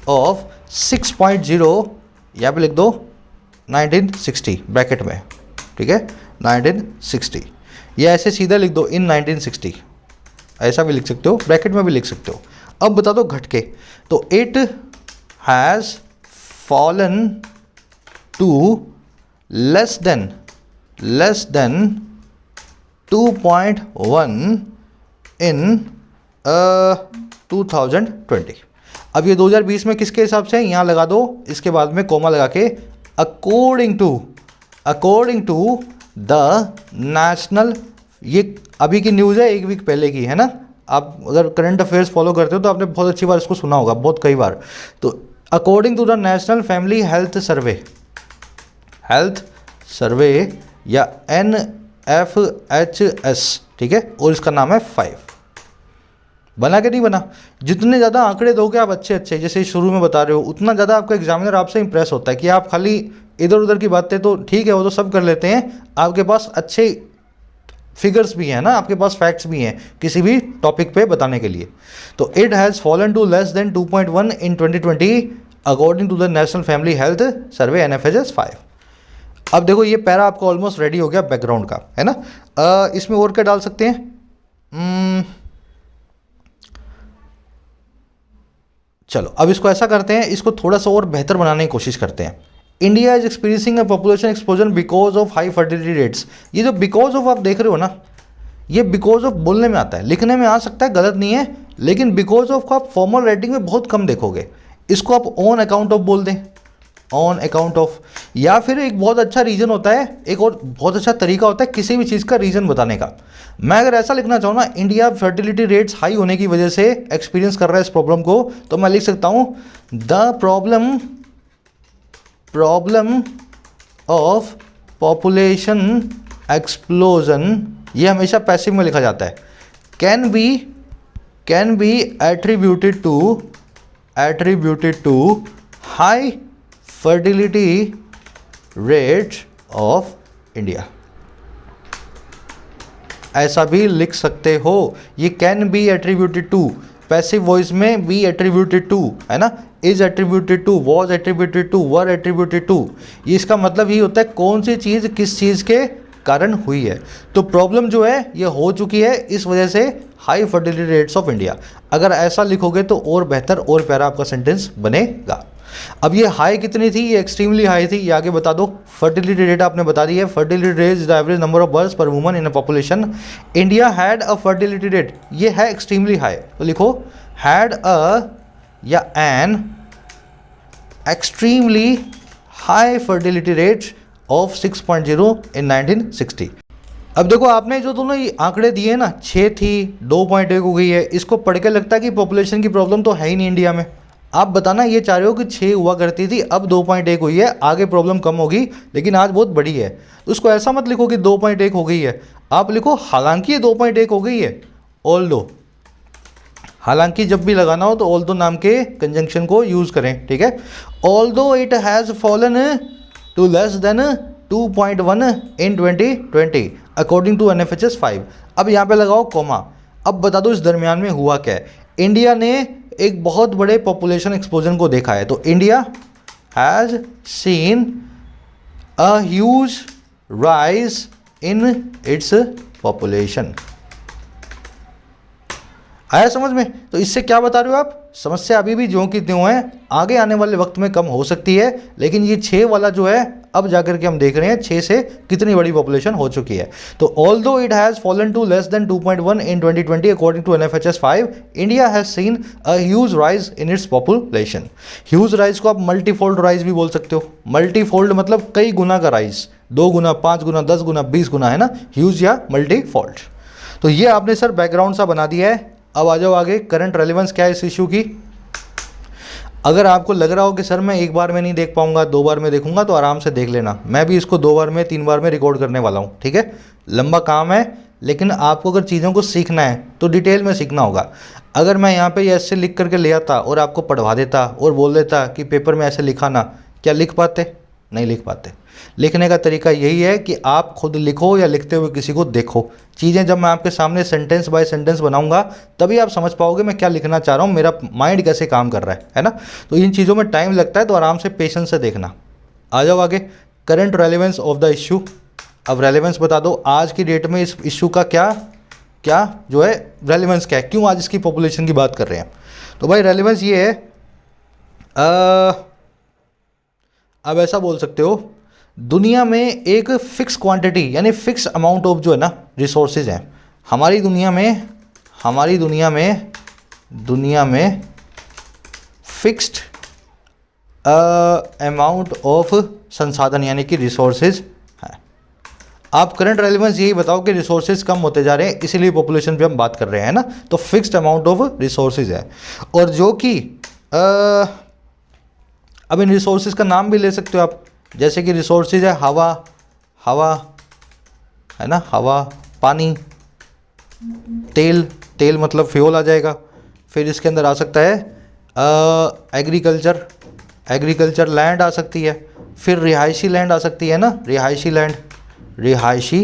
of 6.0, यहाँ पे लिख दो 1960 ब्रैकेट में, ठीक है, 1960, या ऐसे सीधा लिख दो इन 1960, ऐसा भी लिख सकते हो, ब्रैकेट में भी लिख सकते हो। अब बता दो घट के, तो it has fallen to less than 2.1 in 2020। अब ये 2020 में किसके हिसाब से, यहाँ लगा दो, इसके बाद में कॉमा लगा के अकॉर्डिंग टू द नेशनल, ये अभी की न्यूज़ है, एक वीक पहले की है ना। आप अगर करंट अफेयर्स फॉलो करते हो तो आपने बहुत अच्छी बार इसको सुना होगा, बहुत कई बार। तो according to the National Family Health Survey या NFHS, ठीक है, और इसका नाम है 5। बना के नहीं बना? जितने ज़्यादा आंकड़े दोगे आप अच्छे अच्छे, जैसे शुरू में बता रहे हो, उतना ज़्यादा आपका एग्जामिनर आपसे इंप्रेस होता है कि आप खाली इधर उधर की बातें तो ठीक है, वो तो सब कर लेते हैं, आपके पास अच्छे फिगर्स भी हैं ना, आपके पास फैक्ट्स भी हैं किसी भी टॉपिक पे बताने के लिए। तो it has fallen to less than 2.1 in 2020 according to the National Family Health Survey NFHS 5। अब देखो ये पैरा आपको ऑलमोस्ट रेडी हो गया बैकग्राउंड का, है ना। इसमें और क्या डाल सकते हैं? चलो अब इसको ऐसा करते हैं, इसको थोड़ा सा और बेहतर बनाने की कोशिश करते हैं। India is experiencing a population explosion because of high fertility rates. ये जो बिकॉज ऑफ आप देख रहे हो ना, ये बिकॉज ऑफ बोलने में आता है, लिखने में आ सकता है, गलत नहीं है, लेकिन बिकॉज ऑफ को आप फॉर्मल राइटिंग में बहुत कम देखोगे। इसको आप ऑन अकाउंट ऑफ बोल दें, ऑन अकाउंट ऑफ। या फिर एक बहुत अच्छा रीज़न होता है, एक और बहुत अच्छा तरीका होता है किसी भी चीज़ का रीज़न बताने का। मैं अगर ऐसा लिखना चाहूँ ना, इंडिया फर्टिलिटी रेट्स हाई होने की वजह से एक्सपीरियंस कर रहा है इस प्रॉब्लम को, तो मैं लिख सकता हूँ the problem of population explosion. ये हमेशा पैसिव में लिखा जाता है। Can be attributed to high fertility rate of India. ऐसा भी लिख सकते हो। ये can be attributed to, passive voice में बी एट्रीब्यूटेड टू, है ना, is attributed to, was attributed to, were attributed to. ये इसका मतलब ही होता है कौन सी चीज़ किस चीज़ के कारण हुई है। तो प्रॉब्लम जो है ये हो चुकी है इस वजह से high fertility rates of India. अगर ऐसा लिखोगे तो और बेहतर और प्यारा आपका सेंटेंस बनेगा। अब ये हाई कितनी थी? ये एक्सट्रीमली हाई थी। ये आगे बता दो। फर्टिलिटी रेट आपने बता दी है। Fertility rate is the average number of births per woman in a population. India had a fertility rate, ये है एक्सट्रीमली हाई, तो लिखो हैड अ या an extremely high fertility rate of 6.0 in 1960। अब देखो आपने जो दोनों आंकड़े दिए ना, 6 थी, 2.1 हो गई है, इसको पढ़ के लगता है कि पॉपुलेशन की प्रॉब्लम तो है ही नहीं इंडिया में। आप बताना ये चाह रहे हो कि 6 हुआ करती थी, अब 2.1 हुई है, आगे प्रॉब्लम कम होगी, लेकिन आज बहुत बड़ी है। तो उसको ऐसा मत लिखो कि 2.1 हो गई है, आप लिखो हालांकि ये 2.1 हो गई है। ऑल्दो, हालांकि जब भी लगाना हो तो ऑल्दो नाम के कंजंक्शन को यूज़ करें, ठीक है। Although it has fallen to less than 2.1 in 2020 according to NFHS 5। अब यहाँ पे लगाओ कॉमा। अब बता दो इस दरमियान में हुआ क्या है। इंडिया ने एक बहुत बड़े पॉपुलेशन एक्सप्लोजन को देखा है। तो India has seen a huge rise in its population. आया समझ में? तो इससे क्या बता रहे हो आप? समस्या अभी भी ज्यों की त्यों है, आगे आने वाले वक्त में कम हो सकती है, लेकिन ये 6 वाला जो है अब जाकर के हम देख रहे हैं 6 से कितनी बड़ी पॉपुलेशन हो चुकी है। तो although it has fallen to less than 2.1 in 2020 according to NFHS 5, India has seen a huge rise in its population. Huge rise को आप मल्टीफोल्ड राइज भी बोल सकते हो। मल्टीफोल्ड मतलब कई गुना का राइज, 2 गुना, 5 गुना, 10 गुना, 20 गुना, है ना, ह्यूज या मल्टीफोल्ड। तो ये आपने सर बैकग्राउंड सा बना दिया है। अब आ जाओ आगे, करंट रेलेवेंस क्या है इस इशू की। अगर आपको लग रहा हो कि सर मैं एक बार में नहीं देख पाऊंगा, 2 बार में देखूंगा, तो आराम से देख लेना। मैं भी इसको 2 बार में, 3 बार में रिकॉर्ड करने वाला हूं, ठीक है। लंबा काम है, लेकिन आपको अगर चीज़ों को सीखना है तो डिटेल में सीखना होगा। अगर मैं यहाँ पे ये ऐसे लिख करके ले आता और आपको पढ़वा देता और बोल देता कि पेपर में ऐसे लिखा ना, क्या लिख पाते? नहीं लिख पाते। लिखने का तरीका यही है कि आप खुद लिखो या लिखते हुए किसी को देखो। चीज़ें जब मैं आपके सामने सेंटेंस बाय सेंटेंस बनाऊंगा तभी आप समझ पाओगे मैं क्या लिखना चाह रहा हूँ, मेरा माइंड कैसे काम कर रहा है ना। तो इन चीज़ों में टाइम लगता है, तो आराम से पेशेंस से देखना। आ जाओ आगे, current relevance of the issue. अब रेलेवेंस बता दो आज की डेट में इस इशू का क्या जो है रेलेवेंस क्या है, क्यों आज इसकी पॉपुलेशन की बात कर रहे हैं। तो भाई रेलेवेंस ये है, अब ऐसा बोल सकते हो, दुनिया में एक फ़िक्स क्वांटिटी यानी फ़िक्स अमाउंट ऑफ जो है ना रिसोर्सेज हैं हमारी दुनिया में फिक्स्ड अमाउंट ऑफ संसाधन यानी कि रिसोर्सेज है। आप करंट रेलिवेंस यही बताओ कि रिसोर्सेज कम होते जा रहे हैं, इसीलिए पॉपुलेशन पे हम बात कर रहे हैं ना। तो फिक्स्ड अमाउंट ऑफ रिसोर्सेज है, और जो कि अब इन रिसोर्सेज का नाम भी ले सकते हो आप, जैसे कि रिसोर्सेज है हवा, हवा है ना, हवा, पानी, तेल, तेल मतलब फ्यूल आ जाएगा। फिर इसके अंदर आ सकता है एग्रीकल्चर, एग्रीकल्चर लैंड आ सकती है। फिर रिहायशी लैंड आ सकती है ना, रिहायशी लैंड, रिहायशी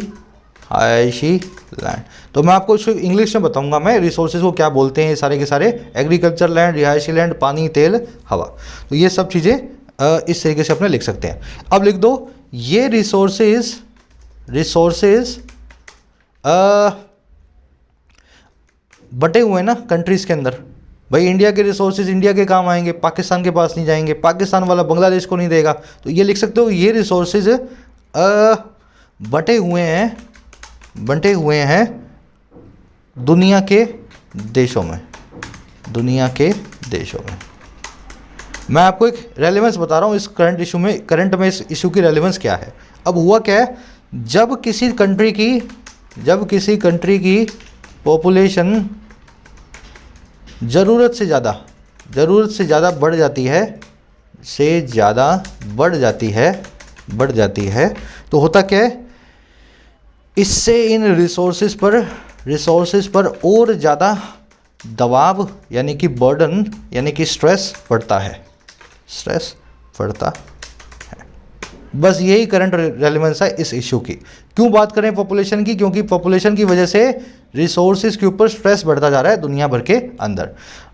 लैंड। तो मैं आपको इंग्लिश में बताऊंगा मैं रिसोर्सेज को क्या बोलते हैं, ये सारे के सारे, एग्रीकल्चर लैंड, रिहायशी लैंड, पानी, तेल, हवा। तो ये सब चीज़ें इस तरीके से अपने लिख सकते हैं। अब लिख दो ये रिसोर्सेज बटे हुए हैं ना कंट्रीज़ के अंदर। भाई इंडिया के रिसोर्सेज इंडिया के काम आएंगे, पाकिस्तान के पास नहीं जाएंगे, पाकिस्तान वाला बांग्लादेश को नहीं देगा। तो ये लिख सकते हो ये रिसोर्सेज बटे हुए हैं दुनिया के देशों में, दुनिया के देशों में। मैं आपको एक रेलेवेंस बता रहा हूँ इस करंट में इस इशू की रेलेवेंस क्या है। अब हुआ क्या है, जब किसी कंट्री की पॉपुलेशन ज़रूरत से ज़्यादा बढ़ जाती है, तो होता क्या है, इससे इन रिसोर्सेज पर और ज़्यादा दबाव यानी कि बर्डन यानी कि स्ट्रेस पड़ता है। बस यही करंट रेलेवेंस है इस इशू की। क्यों बात करें पॉपुलेशन की, क्योंकि पॉपुलेशन की वजह से रिसोर्सेज के ऊपर स्ट्रेस बढ़ता जा रहा है दुनिया भर के अंदर।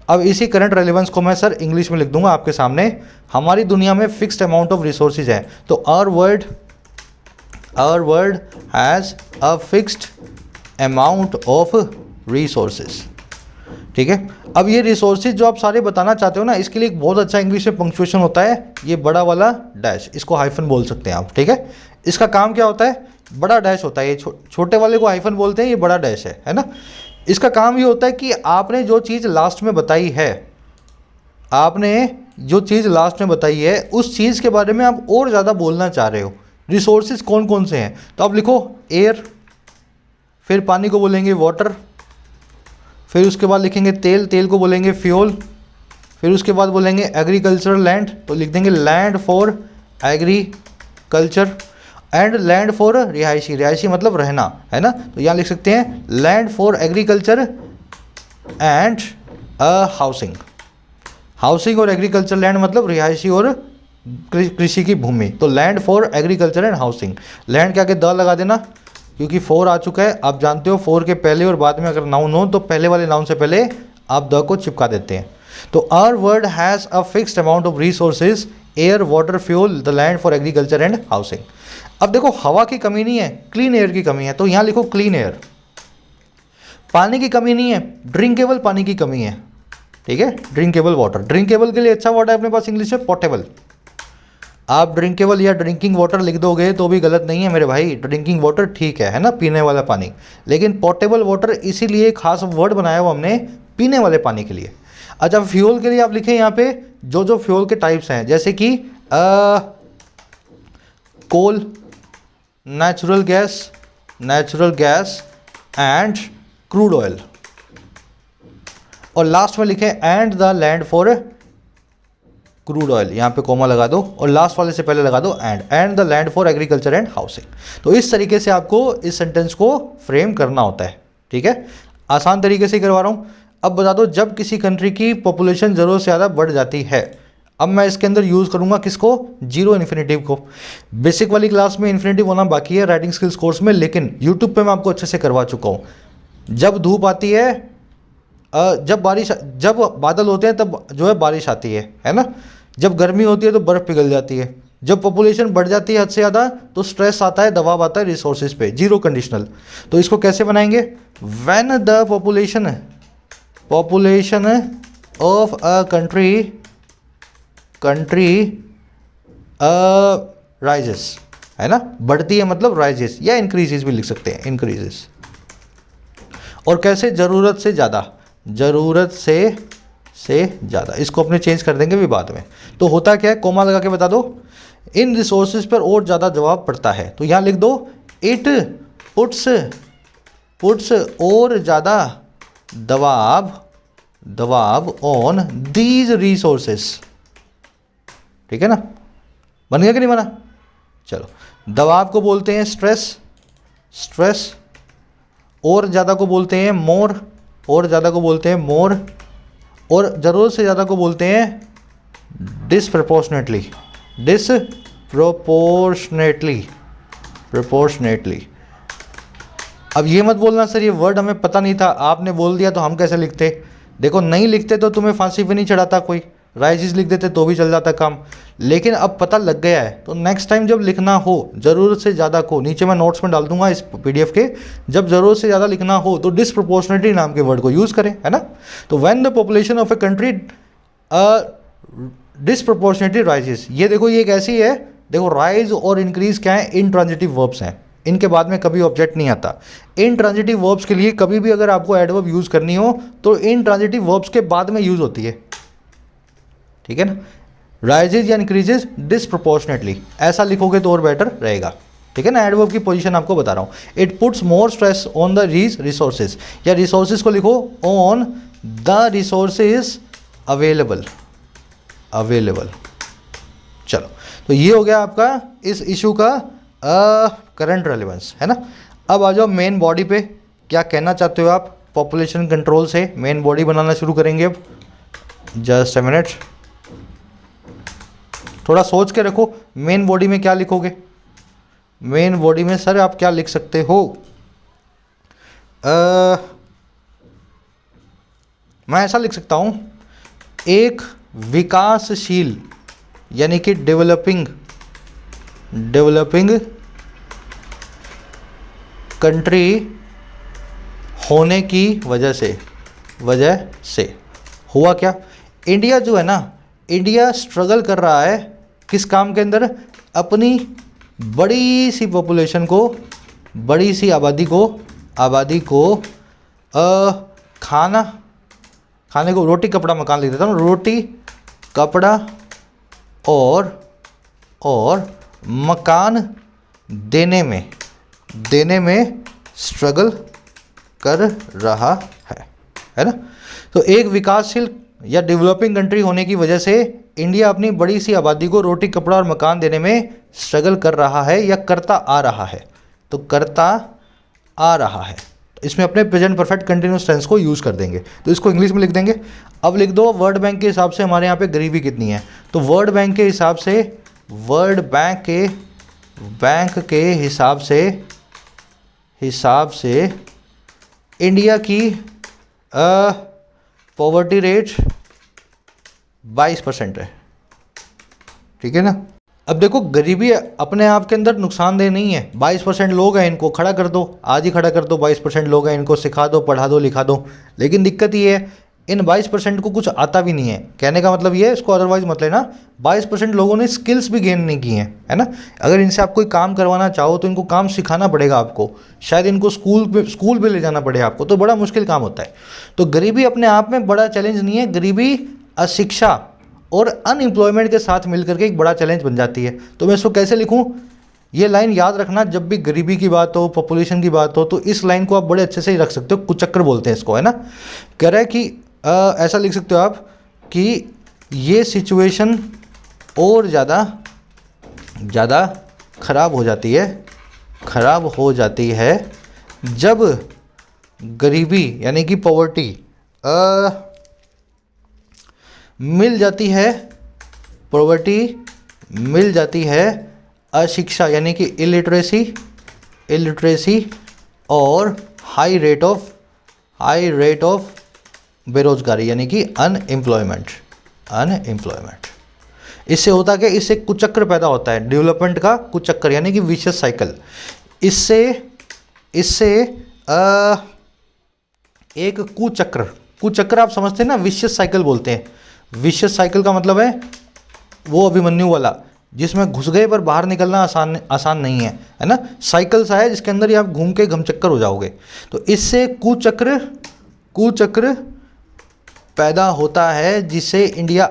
अब इसी करंट रेलेवेंस को मैं सर इंग्लिश में लिख दूंगा आपके सामने। हमारी दुनिया में फिक्स्ड अमाउंट ऑफ रिसोर्सेज है, तो our world has a fixed amount of resources. ठीक है। अब ये रिसोर्सेज जो आप सारे बताना चाहते हो ना, इसके लिए एक बहुत अच्छा इंग्लिश में पंक्चुएशन होता है, ये बड़ा वाला डैश, इसको हाइफन बोल सकते हैं आप। ठीक है। इसका काम क्या होता है, बड़ा डैश होता है, ये छोटे वाले को हाइफन बोलते हैं, ये बड़ा डैश है ना। इसका काम ये होता है कि आपने जो चीज़ लास्ट में बताई है, उस चीज़ के बारे में आप और ज़्यादा बोलना चाह रहे हो। रिसोर्सेज कौन कौन से हैं, तो आप लिखो एयर, फिर पानी को बोलेंगे वाटर, फिर उसके बाद लिखेंगे तेल, तेल को बोलेंगे फ्यूल, फिर उसके बाद बोलेंगे एग्रीकल्चरल लैंड, तो लिख देंगे land for agriculture, and land for रिहायशी, रिहायशी मतलब रहना है ना। तो यहाँ लिख सकते हैं land for agriculture and housing. Housing और एग्रीकल्चर लैंड मतलब रिहायशी और कृषि की भूमि। तो land for agriculture and housing, land के आगे द लगा देना, क्योंकि फोर आ चुका है। आप जानते हो फोर के पहले और बाद में अगर नाउन हो तो पहले वाले नाउन से पहले आप द को चिपका देते हैं। तो our world has a fixed amount of resources, air, water, fuel, the land for agriculture and housing. अब देखो हवा की कमी नहीं है, क्लीन एयर की कमी है, तो यहाँ लिखो क्लीन एयर। पानी की कमी नहीं है, ड्रिंकेबल पानी की कमी है। ठीक है, ड्रिंकेबल वाटर, ड्रिंकेबल के लिए अच्छा वर्ड है अपने पास इंग्लिश में पोर्टेबल। आप ड्रिंकेबल या ड्रिंकिंग वाटर लिख दोगे तो भी गलत नहीं है मेरे भाई, ड्रिंकिंग वाटर ठीक है ना, पीने वाला पानी। लेकिन पोर्टेबल वाटर इसीलिए खास वर्ड बनाया हुआ हमने पीने वाले पानी के लिए। अच्छा, फ्यूल के लिए आप लिखें यहाँ पे जो फ्यूल के टाइप्स हैं, जैसे कि coal, natural gas and crude oil, और लास्ट में लिखें and the land for crude oil, यहाँ पे कोमा लगा दो और लास्ट वाले से पहले लगा दो and the land for agriculture and housing. तो इस तरीके से आपको इस सेंटेंस को फ्रेम करना होता है। ठीक है, आसान तरीके से करवा रहा हूँ। अब बता दो, जब किसी कंट्री की पॉपुलेशन ज़रूरत से ज़्यादा बढ़ जाती है, अब मैं इसके अंदर यूज़ करूँगा किसको, जीरो इन्फिनेटिव को। बेसिक वाली क्लास में इन्फिनेटिव होना बाकी है राइटिंग स्किल्स कोर्स में, लेकिन यूट्यूब पे मैं आपको अच्छे से करवा चुका हूँ। जब धूप आती है, जब बादल होते हैं तब जो है बारिश आती है ना। जब गर्मी होती है तो बर्फ़ पिघल जाती है। जब पॉपुलेशन बढ़ जाती है हद से ज़्यादा तो स्ट्रेस आता है, दबाव आता है रिसोर्सेज पे, जीरो कंडीशनल। तो इसको कैसे बनाएंगे, when the population of a country rises, है ना, बढ़ती है मतलब राइजेस, या इंक्रीजेस भी लिख सकते हैं, इंक्रीजेस। और कैसे, ज़रूरत से ज़्यादा, इसको अपने चेंज कर देंगे भी बाद में। तो होता क्या है, कोमा लगा के बता दो, इन रिसोर्सेज पर और ज़्यादा दबाव पड़ता है। तो यहाँ लिख दो इट पुट्स और ज़्यादा दबाव ऑन दीज रिसोर्सेस। ठीक है ना, बन गया कि नहीं बना? चलो, दबाव को बोलते हैं स्ट्रेस, और ज़्यादा को बोलते हैं मोर, और ज़रूरत से ज़्यादा को बोलते हैं डिसप्रपोर्शनेटली। अब ये मत बोलना सर ये वर्ड हमें पता नहीं था, आपने बोल दिया तो हम कैसे लिखते। देखो, नहीं लिखते तो तुम्हें फांसी पे नहीं चढ़ाता कोई, राइजेस लिख देते तो भी चल जाता काम, लेकिन अब पता लग गया है तो नेक्स्ट टाइम जब लिखना हो ज़रूरत से ज़्यादा को, नीचे मैं नोट्स में डाल दूंगा इस पीडीएफ के, जब ज़रूरत से ज़्यादा लिखना हो तो डिसप्रोपोर्शनेटली नाम के वर्ड को यूज़ करें, है ना। तो when the population of a country disproportionately rises, ये देखो ये कैसी है, देखो राइज और इंक्रीज क्या है, इंट्रांजिटिव वर्ब्स हैं, इनके बाद में कभी ऑब्जेक्ट नहीं आता। इंट्रांजिटिव वर्ब्स के लिए कभी भी अगर आपको एडवर्ब यूज़ करनी हो तो इंट्रांजिटिव वर्ब्स के बाद में यूज़ होती है, ठीक है ना। राइजेज या इंक्रीजेज डिसप्रोपोर्शनेटली, ऐसा लिखोगे तो और बेटर रहेगा, ठीक है ना। एडवर्ब की पोजीशन आपको बता रहा हूँ। It puts more stress on the resources, या रिसोर्सेज को लिखो ऑन द रिसोर्सेज अवेलेबल। चलो, तो ये हो गया आपका इस इशू का करंट रेलेवेंस, है ना। अब आ जाओ मेन बॉडी पे, क्या कहना चाहते हो आप पॉपुलेशन कंट्रोल से। मेन बॉडी बनाना शुरू करेंगे अब, जस्ट अ मिनट, थोड़ा सोच के रखो मेन बॉडी में क्या लिखोगे। मेन बॉडी में सर आप क्या लिख सकते हो, मैं ऐसा लिख सकता हूं, एक विकासशील यानी कि डेवलपिंग कंट्री होने की वजह से हुआ क्या, इंडिया जो है ना, इंडिया स्ट्रगल कर रहा है किस काम के अंदर, अपनी बड़ी सी पॉपुलेशन को, बड़ी सी आबादी को खाने को, रोटी कपड़ा मकान लिख देता हूँ, रोटी कपड़ा और मकान देने में स्ट्रगल कर रहा है ना। तो एक विकासशील या डेवलपिंग कंट्री होने की वजह से इंडिया अपनी बड़ी सी आबादी को रोटी कपड़ा और मकान देने में स्ट्रगल कर रहा है या करता आ रहा है। तो करता आ रहा है, इसमें अपने प्रेजेंट परफेक्ट कंटिन्यूअस टेंस को यूज़ कर देंगे, तो इसको इंग्लिश में लिख देंगे। अब लिख दो वर्ल्ड बैंक के हिसाब से हमारे यहाँ पे गरीबी कितनी है, तो वर्ल्ड बैंक के हिसाब से इंडिया की पॉवर्टी रेट 22% है, ठीक है ना। अब देखो, गरीबी अपने आप के अंदर नुकसानदेह नहीं है, 22% लोग हैं, इनको खड़ा कर दो, आज ही खड़ा कर दो, 22% लोग हैं, इनको सिखा दो, पढ़ा दो, लिखा दो। लेकिन दिक्कत ये है, इन 22% को कुछ आता भी नहीं है, कहने का मतलब ये है, इसको अदरवाइज मत लेना, 22% लोगों ने स्किल्स भी गेन नहीं की हैं, है ना। अगर इनसे आप कोई काम करवाना चाहो तो इनको काम सिखाना पड़ेगा आपको, शायद इनको स्कूल पे ले जाना पड़े आपको, तो बड़ा मुश्किल काम होता है। तो गरीबी अपने आप में बड़ा चैलेंज नहीं है, गरीबी अशिक्षा और अनएम्प्लॉयमेंट के साथ मिलकर के एक बड़ा चैलेंज बन जाती है। तो मैं इसको कैसे लिखूं, ये लाइन याद रखना, जब भी गरीबी की बात हो, पॉपुलेशन की बात हो, तो इस लाइन को आप बड़े अच्छे से ही रख सकते हो, कुचक्र बोलते हैं इसको, है ना। कह रहा है कि ऐसा लिख सकते हो आप कि ये सिचुएशन और ज़्यादा खराब हो जाती है जब गरीबी यानी कि पॉवर्टी मिल जाती है अशिक्षा यानी कि इलिटरेसी और हाई रेट ऑफ बेरोजगारी यानी कि अनएम्प्लॉयमेंट। इससे होता है कि इससे कुचक्र पैदा होता है, डेवलपमेंट का कुचक्र यानी कि विशियस साइकिल। इससे एक कुचक्र आप समझते हैं ना, विशियस साइकिल बोलते हैं। विशियस साइकिल का मतलब है वो अभिमन्यु वाला, जिसमें घुस गए पर बाहर निकलना आसान नहीं है, है ना। साइकिल सा है जिसके अंदर ही आप घूम के घमचक्कर हो जाओगे। तो इससे कुचक्र पैदा होता है जिसे इंडिया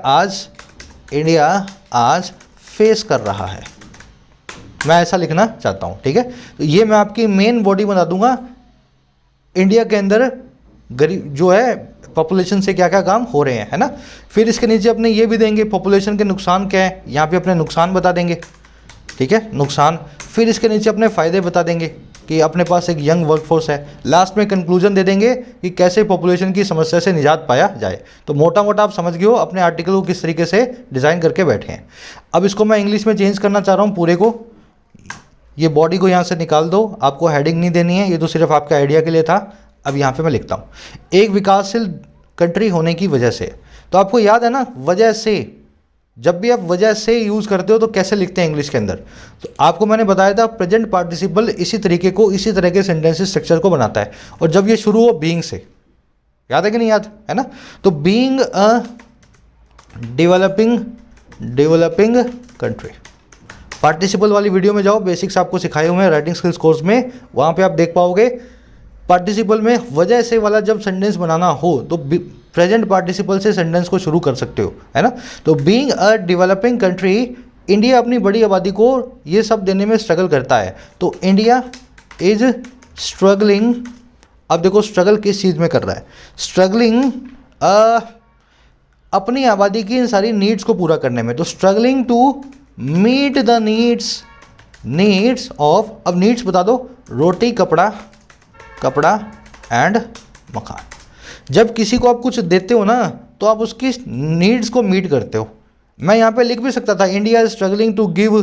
आज फेस कर रहा है, मैं ऐसा लिखना चाहता हूँ, ठीक है। तो ये मैं आपकी मेन बॉडी बना दूंगा, इंडिया के अंदर गरीब जो है पॉपुलेशन से क्या क्या काम हो रहे हैं, है ना। फिर इसके नीचे अपने ये भी देंगे पॉपुलेशन के नुकसान क्या है, यहाँ पे अपने नुकसान बता देंगे, ठीक है, नुकसान। फिर इसके नीचे अपने फ़ायदे बता देंगे कि अपने पास एक यंग वर्कफोर्स है। लास्ट में कंक्लूजन दे देंगे कि कैसे पॉपुलेशन की समस्या से निजात पाया जाए। तो मोटा मोटा आप समझ गए हो अपने आर्टिकल को किस तरीके से डिज़ाइन करके बैठे हैं। अब इसको मैं इंग्लिश में चेंज करना चाह रहा हूँ पूरे को। ये बॉडी को यहाँ से निकाल दो, आपको हेडिंग नहीं देनी है, ये तो सिर्फ आपके आइडिया के लिए था। अब यहाँ पे मैं लिखता हूँ एक विकासशील कंट्री होने की वजह से। तो आपको याद है ना वजह से, जब भी आप वजह से यूज़ करते हो तो कैसे लिखते हैं इंग्लिश के अंदर। तो आपको मैंने बताया था प्रेजेंट पार्टिसिपल इसी तरीके को, इसी तरह के सेंटेंस स्ट्रक्चर को बनाता है। और जब ये शुरू हो बीइंग से, याद है कि नहीं याद है ना। तो being a developing country, participle वाली वीडियो में जाओ, बेसिक्स आपको सिखाए हुए हैं राइटिंग स्किल्स कोर्स में, वहाँ पे आप देख पाओगे। पार्टिसिपल में वजह से वाला जब सेंटेंस बनाना हो तो प्रेजेंट पार्टिसिपल से सेंटेंस को शुरू कर सकते हो, है ना। तो being a developing country, India अपनी बड़ी आबादी को ये सब देने में स्ट्रगल करता है। तो इंडिया इज स्ट्रगलिंग, अब देखो स्ट्रगल किस चीज़ में कर रहा है, स्ट्रगलिंग अपनी आबादी की इन सारी नीड्स को पूरा करने में। तो struggling to meet the needs of, अब नीड्स बता दो, रोटी कपड़ा एंड मकान। जब किसी को आप कुछ देते हो ना तो आप उसकी नीड्स को मीट करते हो। मैं यहाँ पे लिख भी सकता था India is struggling to give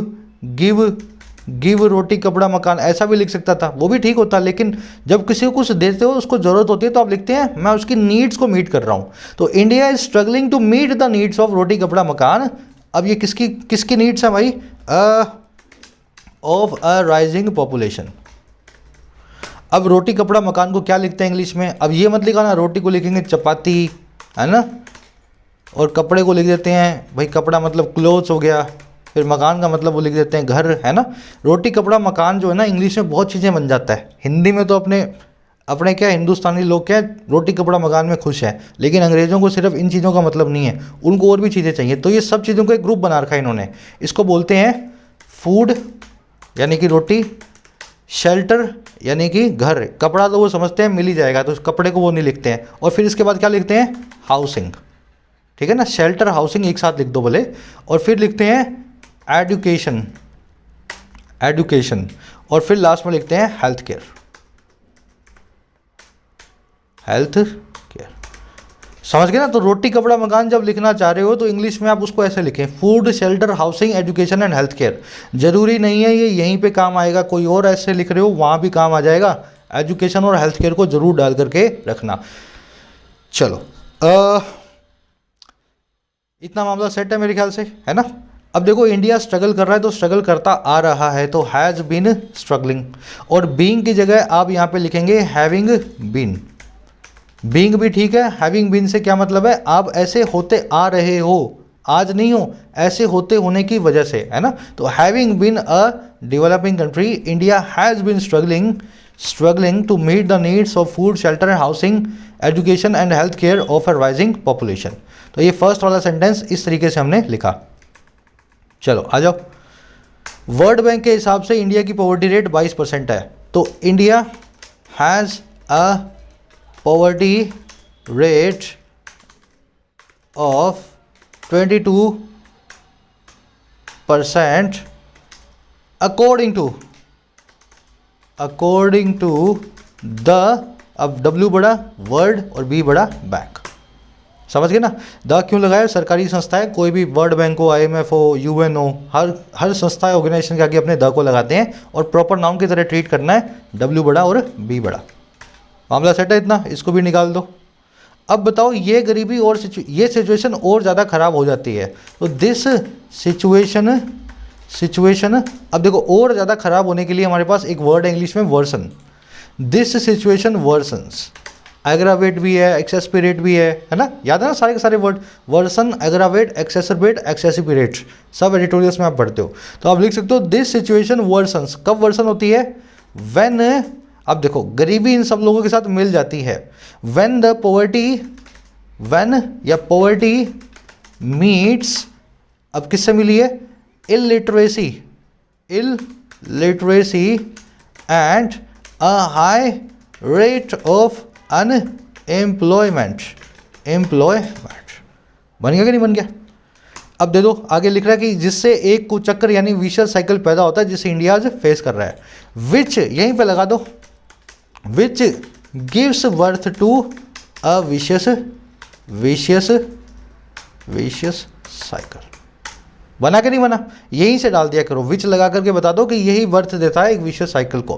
roti kapda makan, ऐसा भी लिख सकता था, वो भी ठीक होता। लेकिन जब किसी को कुछ देते हो उसको ज़रूरत होती है तो आप लिखते हैं मैं उसकी नीड्स को मीट कर रहा हूँ। तो India is struggling to meet the needs of roti kapda makan. अब ये किसकी नीड्स है भाई, ऑफ अ राइजिंग पॉपुलेशन। अब रोटी कपड़ा मकान को क्या लिखते हैं इंग्लिश में, अब ये मत लिखा ना, रोटी को लिखेंगे चपाती, है ना, और कपड़े को लिख देते हैं भाई, कपड़ा मतलब क्लोथ्स हो गया, फिर मकान का मतलब वो लिख देते हैं घर, है ना। रोटी कपड़ा मकान जो है ना इंग्लिश में बहुत चीज़ें बन जाता है। हिंदी में तो अपने क्या हिंदुस्तानी लोग क्या रोटी कपड़ा मकान में खुश है, लेकिन अंग्रेज़ों को सिर्फ इन चीज़ों का मतलब नहीं है, उनको और भी चीज़ें चाहिए। तो ये सब चीज़ों को एक ग्रुप बना रखा है इन्होंने, इसको बोलते हैं फूड यानी कि रोटी, शेल्टर यानी कि घर, कपड़ा तो वो समझते हैं मिल ही जाएगा, तो उस कपड़े को वो नहीं लिखते हैं। और फिर इसके बाद क्या लिखते हैं, हाउसिंग, ठीक है ना, शेल्टर हाउसिंग एक साथ लिख दो भले। और फिर लिखते हैं एजुकेशन, और फिर लास्ट में लिखते हैं हेल्थ केयर। समझ गए ना। तो रोटी कपड़ा मकान जब लिखना चाह रहे हो तो इंग्लिश में आप उसको ऐसे लिखें, food shelter housing education and health care. जरूरी नहीं है ये यहीं पे काम आएगा, कोई और ऐसे लिख रहे हो वहाँ भी काम आ जाएगा। एजुकेशन और हेल्थ केयर को जरूर डाल करके रखना। चलो इतना मामला सेट है मेरे ख्याल से, है ना। अब देखो इंडिया स्ट्रगल कर रहा है तो स्ट्रगल करता आ रहा है, तो हैज़ बीन स्ट्रगलिंग, और बीइंग की जगह आप यहाँ पे लिखेंगे हैविंग बीन। बीइंग भी ठीक है, हैविंग बीन से क्या मतलब है, आप ऐसे होते आ रहे हो, आज नहीं हो, ऐसे होते होने की वजह से, है ना। तो having been a developing country, India has been struggling to meet the needs of food shelter and housing education and health care of a rising population. तो ये फर्स्ट वाला सेंटेंस इस तरीके से हमने लिखा। चलो आ जाओ, वर्ल्ड बैंक के हिसाब से इंडिया की पॉवर्टी रेट 22% है। तो India has a poverty rate of 22% according to the, अब W बड़ा वर्ल्ड और B बड़ा बैंक, समझ गए ना। द क्यों लगाया, सरकारी संस्था है, कोई भी वर्ल्ड बैंक हो, IMF हो, UN हो, हर संस्था ऑर्गेनाइजेशन के आगे अपने द को लगाते हैं, और प्रॉपर नाउन की तरह ट्रीट करना है, W बड़ा और B बड़ा। मामला सेट है इतना, इसको भी निकाल दो। अब बताओ ये गरीबी और ये सिचुएशन और ज़्यादा ख़राब हो जाती है, तो दिस सिचुएशन अब देखो और ज़्यादा ख़राब होने के लिए हमारे पास एक वर्ड है इंग्लिश में, worsen. This situation worsens, aggravate भी है, एक्सेसपरेट भी है ना, याद है ना सारे के सारे वर्ड, वर्सन, एग्रावेट, एक्सेसरबेट, एक्सेसिपरेट, सब एडिटोरियल्स में आप पढ़ते हो। तो आप लिख सकते हो दिस सिचुएशन वर्सन्स, कब वर्सन होती है, व्हेन, अब देखो गरीबी इन सब लोगों के साथ मिल जाती है, व्हेन पॉवर्टी मीट्स, अब किससे मिली है, illiteracy literacy and a high rate of unemployment. बन गया कि नहीं बन गया? अब दे दो, आगे लिख रहा है कि जिससे एक कुचक्र यानी विशियस साइकिल पैदा होता है जिसे इंडिया आज फेस कर रहा है। विच यहीं पे लगा दो, which gives birth to a vicious cycle. बना कि नहीं बना? यहीं से डाल दिया करो, विच लगा करके बता दो कि यही बर्थ देता है एक विशियस साइकिल को।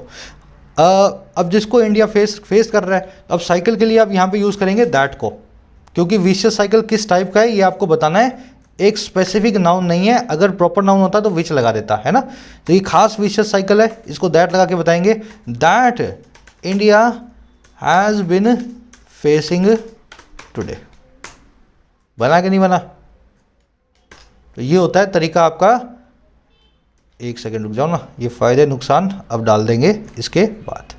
अब जिसको इंडिया फेस कर रहा है, अब साइकिल के लिए आप यहाँ पे यूज़ करेंगे दैट को, क्योंकि विशियस साइकिल किस टाइप का है ये आपको बताना है, एक स्पेसिफिक नाउन नहीं है। अगर प्रॉपर नाउन होता तो विच लगा देता है ना। तो ये खास विशियस साइकिल है, इसको दैट लगा के बताएंगे, that India has been facing today. बना कि नहीं बना? तो ये होता है तरीका आपका। एक सेकेंड रुक जाओ ना, ये फ़ायदे नुकसान अब डाल देंगे इसके बाद।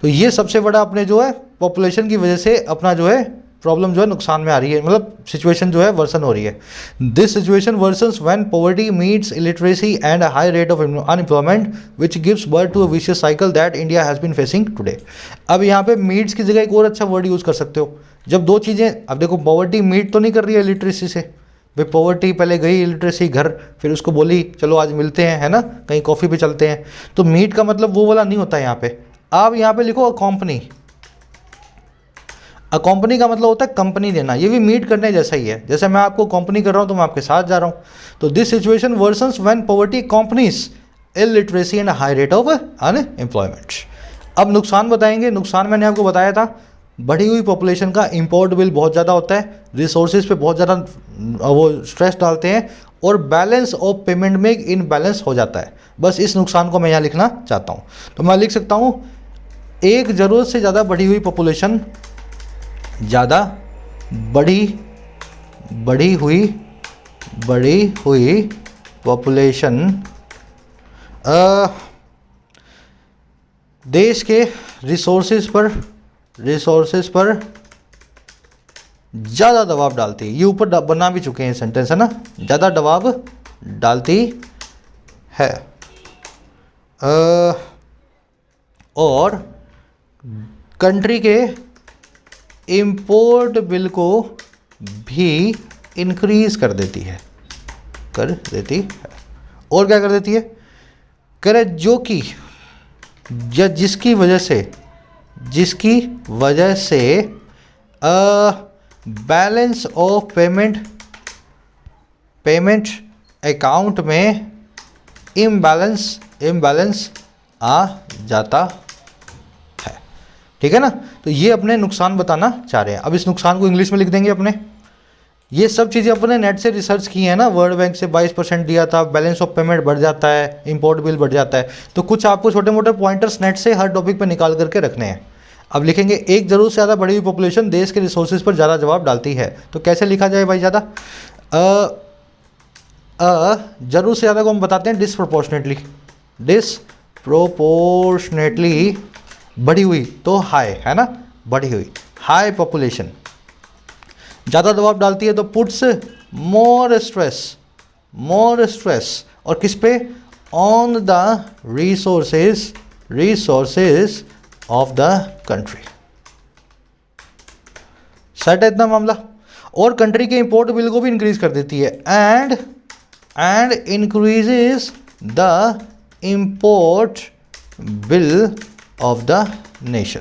तो ये सबसे बड़ा अपने जो है पॉपुलेशन की वजह से अपना जो है प्रॉब्लम जो है नुकसान में आ रही है, मतलब सिचुएशन जो है वर्सन हो रही है। This situation worsens when poverty meets illiteracy and a high rate of unemployment which gives birth to a vicious cycle that India has been facing today. अब यहाँ पे मीट्स की जगह एक और अच्छा वर्ड यूज़ कर सकते हो। जब दो चीज़ें, अब देखो पॉवर्टी मीट तो नहीं कर रही है इलिटरेसी से, भाई पॉवर्टी पहले गई इलिटरेसी घर, फिर उसको बोली चलो आज मिलते हैं, है ना, कहीं कॉफ़ी पे चलते हैं। तो मीट का मतलब वो वाला नहीं होता है यहाँ पे। आप यहाँ पे लिखो अकॉम्पनी। अकॉम्पनी का मतलब होता है कंपनी देना, ये भी मीट करने जैसा ही है। जैसे मैं आपको कंपनी कर रहा हूँ तो मैं आपके साथ जा रहा हूँ। तो this situation worsens when poverty companies illiteracy and high rate of unemployment. अब नुकसान बताएंगे। नुकसान मैंने आपको बताया था, बढ़ी हुई पॉपुलेशन का इंपोर्ट बिल बहुत ज़्यादा होता है, रिसोर्सेज पे बहुत ज़्यादा वो स्ट्रेस डालते हैं, और बैलेंस ऑफ पेमेंट में इनबैलेंस हो जाता है। बस इस नुकसान को मैं यहाँ लिखना चाहता हूँ। तो मैं लिख सकता हूँ, एक ज़रूरत से ज़्यादा बढ़ी हुई पॉपुलेशन, ज़्यादा बढ़ी हुई पॉपुलेशन देश के रिसोर्सेज पर ज़्यादा दबाव डालती है। ये ऊपर बना भी चुके हैं सेंटेंस, है ना, ज़्यादा दबाव डालती है, और कंट्री के इंपोर्ट बिल को भी इंक्रीज कर देती है। और क्या कर देती है? करे जो कि या जिसकी वजह से बैलेंस ऑफ पेमेंट अकाउंट में इम्बैलेंस आ जाता है। ठीक है ना। तो ये अपने नुकसान बताना चाह रहे हैं। अब इस नुकसान को इंग्लिश में लिख देंगे अपने। ये सब चीज़ें अपने नेट से रिसर्च की है ना, वर्ल्ड बैंक से 22% दिया था, बैलेंस ऑफ पेमेंट बढ़ जाता है, इंपोर्ट बिल बढ़ जाता है। तो कुछ आपको छोटे मोटे पॉइंटर्स नेट से हर टॉपिक पर निकाल करके रखने हैं। अब लिखेंगे, एक ज़रूर से ज़्यादा बढ़ी हुई पॉपुलेशन देश के रिसोर्सेज पर ज़्यादा जवाब डालती है। तो कैसे लिखा जाए भाई? ज़्यादा ज़रूर से ज़्यादा को हम बताते हैं डिसप्रोपोर्शनेटली बढ़ी हुई, तो हाई, है ना, बढ़ी हुई हाई पॉपुलेशन ज़्यादा दबाव डालती है, तो पुट्स मोर स्ट्रेस और किस पे? On the resources of the country. Set है इतना मामला। और कंट्री के इंपोर्ट बिल को भी इंक्रीज कर देती है, and increases the import bill of the nation.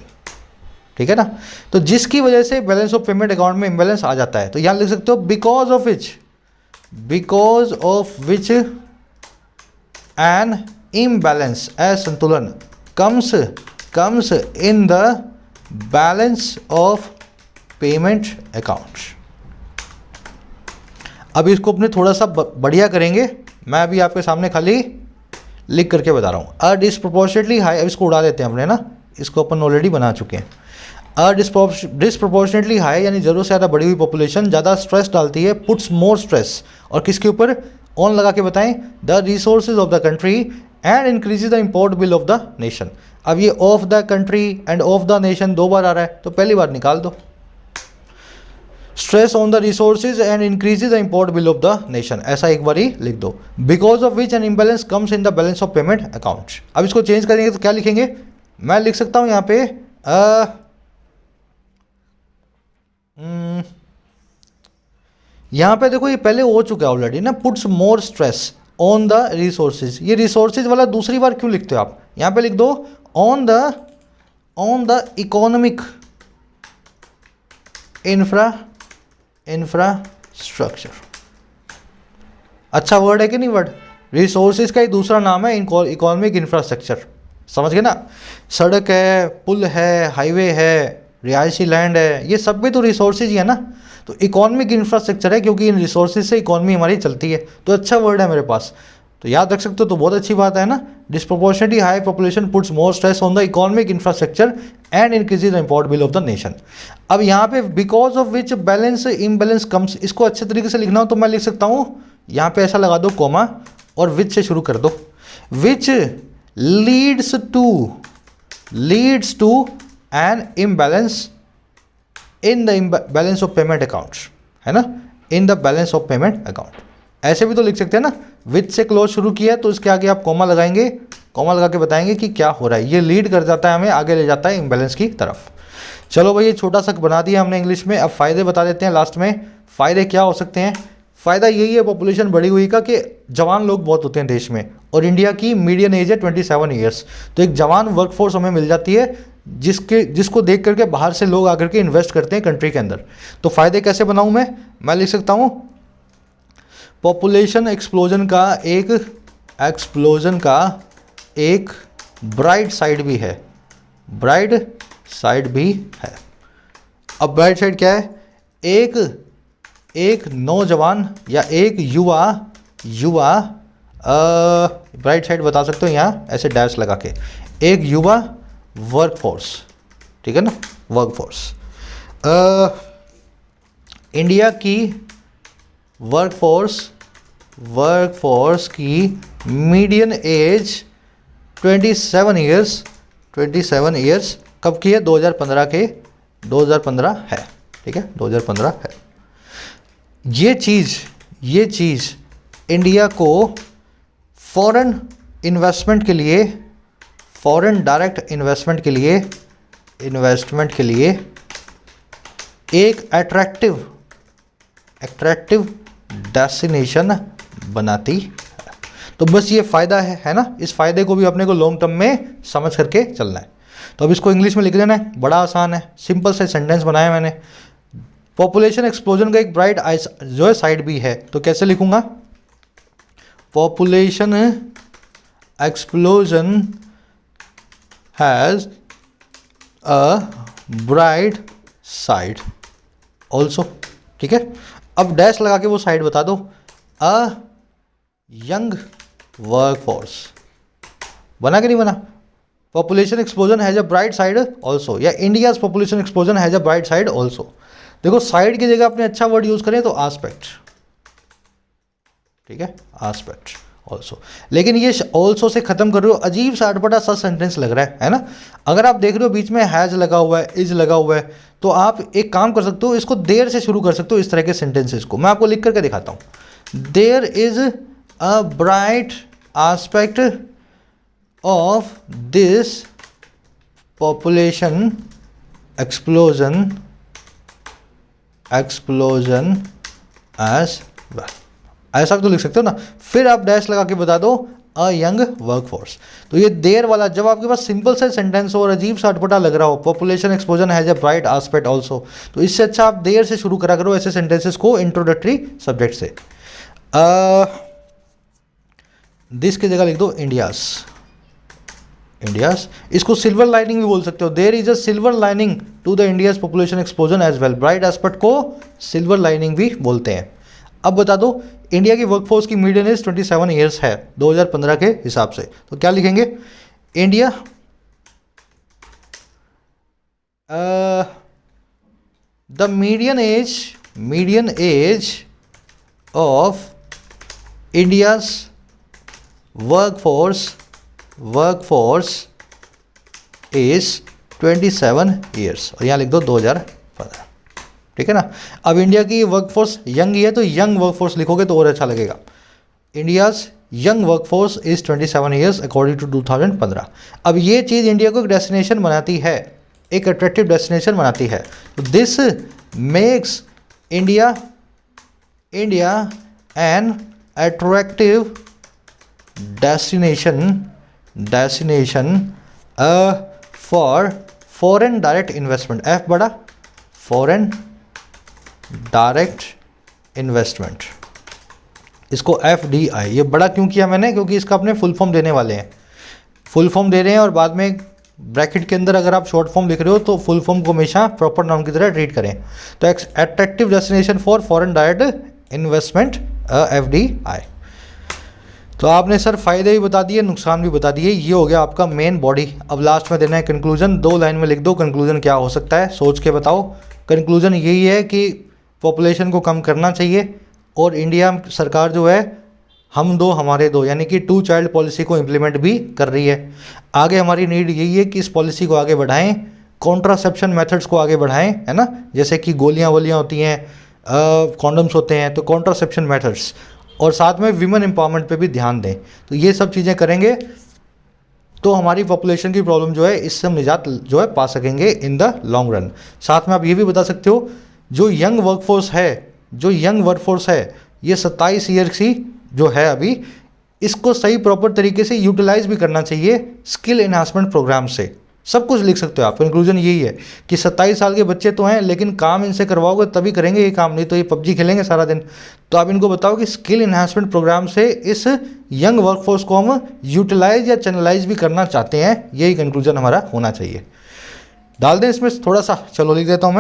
ठीक है ना। तो जिसकी वजह से बैलेंस ऑफ पेमेंट अकाउंट में इम्बैलेंस आ जाता है। तो यहां लिख सकते हो, because of which N imbalance, असंतुलन comes in the balance of payment account। अब इसको अपने थोड़ा सा बढ़िया करेंगे। मैं अभी आपके सामने खाली लिख करके बता रहा हूँ। अ डिस्प्रोपोर्शनेटली हाई, अब इसको उड़ा देते हैं अपने ना, इसको अपन ऑलरेडी बना चुके हैं। अ डिस्प्रोपोर्शनेटली हाई यानी जरूरत से ज़्यादा बढ़ी हुई पॉपुलेशन ज़्यादा स्ट्रेस डालती है, पुट्स मोर स्ट्रेस, और किसके ऊपर? ऑन लगा के बताएं, the resources of the country and increases the import bill of the nation. अब ये of the country end of the nation दो बार आ रहा है, तो पहली बार निकाल दो। Stress on the resources and increases the import bill of the nation, ऐसा एक बार ही लिख दो। Because of which N imbalance comes in the balance of payment account. अब इसको चेंज करेंगे तो क्या लिखेंगे, मैं लिख सकता हूँ यहाँ पे यहाँ पे देखो ये पहले हो चुका है ऑलरेडी ना, puts more stress on the resources. ये रिसोर्सेज वाला दूसरी बार क्यों लिखते हो आप, यहाँ पे लिख दो ऑन द इकोनॉमिक इंफ्रास्ट्रक्चर। अच्छा वर्ड है कि नहीं वर्ड, रिसोर्सेज का ही दूसरा नाम है इकोनॉमिक इंफ्रास्ट्रक्चर, समझ गए ना। सड़क है, पुल है, हाईवे है, रिहायशी लैंड है, ये सब भी तो रिसोर्सेज ही है ना। तो इकोनॉमिक इंफ्रास्ट्रक्चर है क्योंकि इन रिसोर्सेज से इकोनॉमी हमारी चलती है, तो अच्छा वर्ड है मेरे पास, तो याद रख सकते हो, तो बहुत अच्छी बात है ना। Disproportionately high population puts more stress on the economic infrastructure and increases the import bill of the nation. अब यहाँ पे because of which balance imbalance comes, इसको अच्छे तरीके से लिखना हो तो मैं लिख सकता हूँ यहाँ पे ऐसा लगा दो कोमा और विच से शुरू कर दो, which leads to an imbalance in the balance of payment account, है ना, in the balance of payment account. ऐसे भी तो लिख सकते हैं ना, विच से क्लोज शुरू किया है तो इसके आगे आप कॉमा लगाएंगे, कॉमा लगा के बताएंगे कि क्या हो रहा है, ये लीड कर जाता है हमें, आगे ले जाता है इम्बैलेंस की तरफ। चलो भाई ये छोटा सा बना दिया हमने इंग्लिश में। अब फ़ायदे बता देते हैं लास्ट में, फ़ायदे क्या हो सकते हैं। फ़ायदा यही है पॉपुलेशन बढ़ी हुई का कि जवान लोग बहुत होते हैं देश में, और इंडिया की मीडियन एज है 27 ईयर्स, तो एक जवान वर्कफोर्स हमें मिल जाती है जिसको देख करके बाहर से लोग आकर के इन्वेस्ट करते हैं कंट्री के अंदर। तो फ़ायदे कैसे बनाऊँ मैं लिख सकता हूँ पॉपुलेशन एक्सप्लोजन का एक ब्राइट साइड भी है, अब ब्राइट साइड क्या है, एक नौजवान या एक युवा ब्राइट साइड बता सकते हो यहाँ ऐसे डैश लगा के, एक युवा वर्कफोर्स, ठीक है ना, वर्कफोर्स। इंडिया की वर्कफोर्स की मीडियन एज 27 ईयर्स कब की है, 2015 है, ठीक है, 2015 है। ये चीज़ इंडिया को फॉरेन इन्वेस्टमेंट डायरेक्ट इन्वेस्टमेंट के लिए एक अट्रैक्टिव डेस्टिनेशन बनाती है। तो बस ये फ़ायदा है ना, इस फ़ायदे को भी अपने को लॉन्ग टर्म में समझ करके चलना है। तो अब इसको इंग्लिश में लिख देना है, बड़ा आसान है, सिंपल से सेंटेंस बनाया मैंने। पॉपुलेशन एक्सप्लोजन का एक ब्राइट जो है साइड भी है, तो कैसे लिखूंगा, population explosion has a bright side also, ठीक है। अब डैश लगा के वो साइड बता दो, अ यंग वर्कफोर्स, बना कि नहीं बना, population explosion has a bright side also, या India's population explosion has a bright side also. देखो साइड की जगह अपने अच्छा वर्ड यूज करें तो आस्पेक्ट, ठीक है, आस्पेक्ट ऑल्सो। लेकिन ये ऑल्सो से खत्म कर रहे हो, अजीब सा अटपटा सा सेंटेंस लग रहा है ना। अगर आप देख रहे हो बीच में हैज लगा हुआ है, इज लगा हुआ है, तो आप एक काम कर सकते हो, इसको देर से शुरू कर सकते हो, इस तरह के सेंटेंसेस को मैं आपको लिख करके दिखाता हूँ। There is a bright aspect of this population explosion as well, ऐसा तो लिख सकते हो ना। फिर आप डैश लगा के बता दो अ यंग वर्कफोर्स। तो ये देर वाला, जब आपके पास सिंपल से सेंटेंस हो और अजीब सा अटपटा लग रहा हो, population explosion has a bright aspect also, तो इससे अच्छा आप देर से शुरू करा करो ऐसे सेंटेंसेस को इंट्रोडक्टरी सब्जेक्ट से। दिस की जगह लिख दो इंडियाज, इसको सिल्वर लाइनिंग भी बोल सकते हो। There is a silver lining to the India's population explosion as well, bright aspect को सिल्वर लाइनिंग भी बोलते हैं। अब बता दो इंडिया की वर्कफोर्स की मीडियन एज 27 ईयर्स है 2015 के हिसाब से, तो क्या लिखेंगे, India the median age of India's workforce is 27 years, और यहाँ लिख दो 2015, ठीक है ना। अब इंडिया की वर्कफोर्स यंग ही है तो यंग वर्कफोर्स लिखोगे तो और अच्छा लगेगा। India's young workforce is 27 years according to 2015। अब ये चीज़ इंडिया को एक डेस्टिनेशन बनाती है, एक अट्रैक्टिव डेस्टिनेशन बनाती है। This makes India an attractive destination for foreign direct investment. F बड़ा, फॉरेन डायरेक्ट इन्वेस्टमेंट, इसको FDI। ये बड़ा क्यों किया मैंने, क्योंकि इसका अपने फुल फॉर्म देने वाले हैं, फुल फॉर्म दे रहे हैं और बाद में ब्रैकेट के अंदर अगर आप शॉर्ट फॉर्म लिख रहे हो तो फुल फॉर्म को हमेशा प्रॉपर नाउन की तरह ट्रीट करें। तो attractive destination for foreign direct investment FDI। तो आपने सर फ़ायदे भी बता दिए, नुकसान भी बता दिए, ये हो गया आपका मेन बॉडी। अब लास्ट में देना है कंक्लूजन। 2 लाइन में लिख दो कंक्लूजन क्या हो सकता है, सोच के बताओ। कंक्लूजन यही है कि पॉपुलेशन को कम करना चाहिए और इंडिया सरकार जो है हम दो हमारे दो यानी कि 2 चाइल्ड पॉलिसी को इम्प्लीमेंट भी कर रही है। आगे हमारी नीड यही है कि इस पॉलिसी को आगे बढ़ाएं, कॉन्ट्रासेप्शन मेथड्स को आगे बढ़ाएं, है ना, जैसे कि गोलियां वोलियाँ होती हैं, कॉन्डम्स होते हैं, तो कॉन्ट्रासेप्शन मेथड्स, और साथ में विमेन एम्पावरमेंट पे भी ध्यान दें। तो ये सब चीज़ें करेंगे तो हमारी पॉपुलेशन की प्रॉब्लम जो है इससे हम निजात जो है पा सकेंगे इन द लॉन्ग रन। साथ में आप ये भी बता सकते हो जो यंग वर्कफोर्स है ये 27 ईयर की जो है अभी, इसको सही प्रॉपर तरीके से यूटिलाइज भी करना चाहिए स्किल एनहांसमेंट प्रोग्राम से। सब कुछ लिख सकते हो आप। कंक्लूजन यही है कि 27 साल के बच्चे तो हैं लेकिन काम इनसे करवाओगे तभी करेंगे ये काम, नहीं तो ये PUBG खेलेंगे सारा दिन। तो आप इनको बताओ कि स्किल एनहांसमेंट प्रोग्राम से इस यंग वर्कफोर्स को हम यूटिलाइज या चैनलाइज भी करना चाहते हैं। यही कंक्लूजन हमारा होना चाहिए। डाल दें इसमें थोड़ा सा, चलो लिख देता हूँ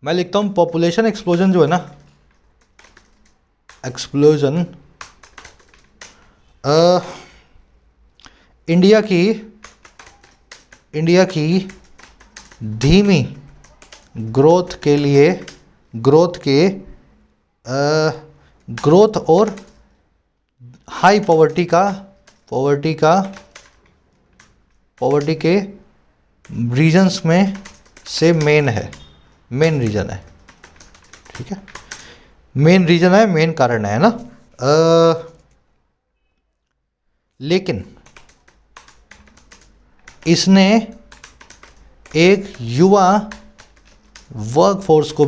मैं लिखता हूँ पॉपुलेशन एक्सप्लोजन जो है ना, एक्सप्लोजन इंडिया की धीमी ग्रोथ के लिए ग्रोथ और हाई पॉवर्टी के रीजन्स में से मेन रीजन है। ठीक है, मेन रीजन है, मेन कारण है ना। लेकिन इसने एक युवा वर्कफोर्स को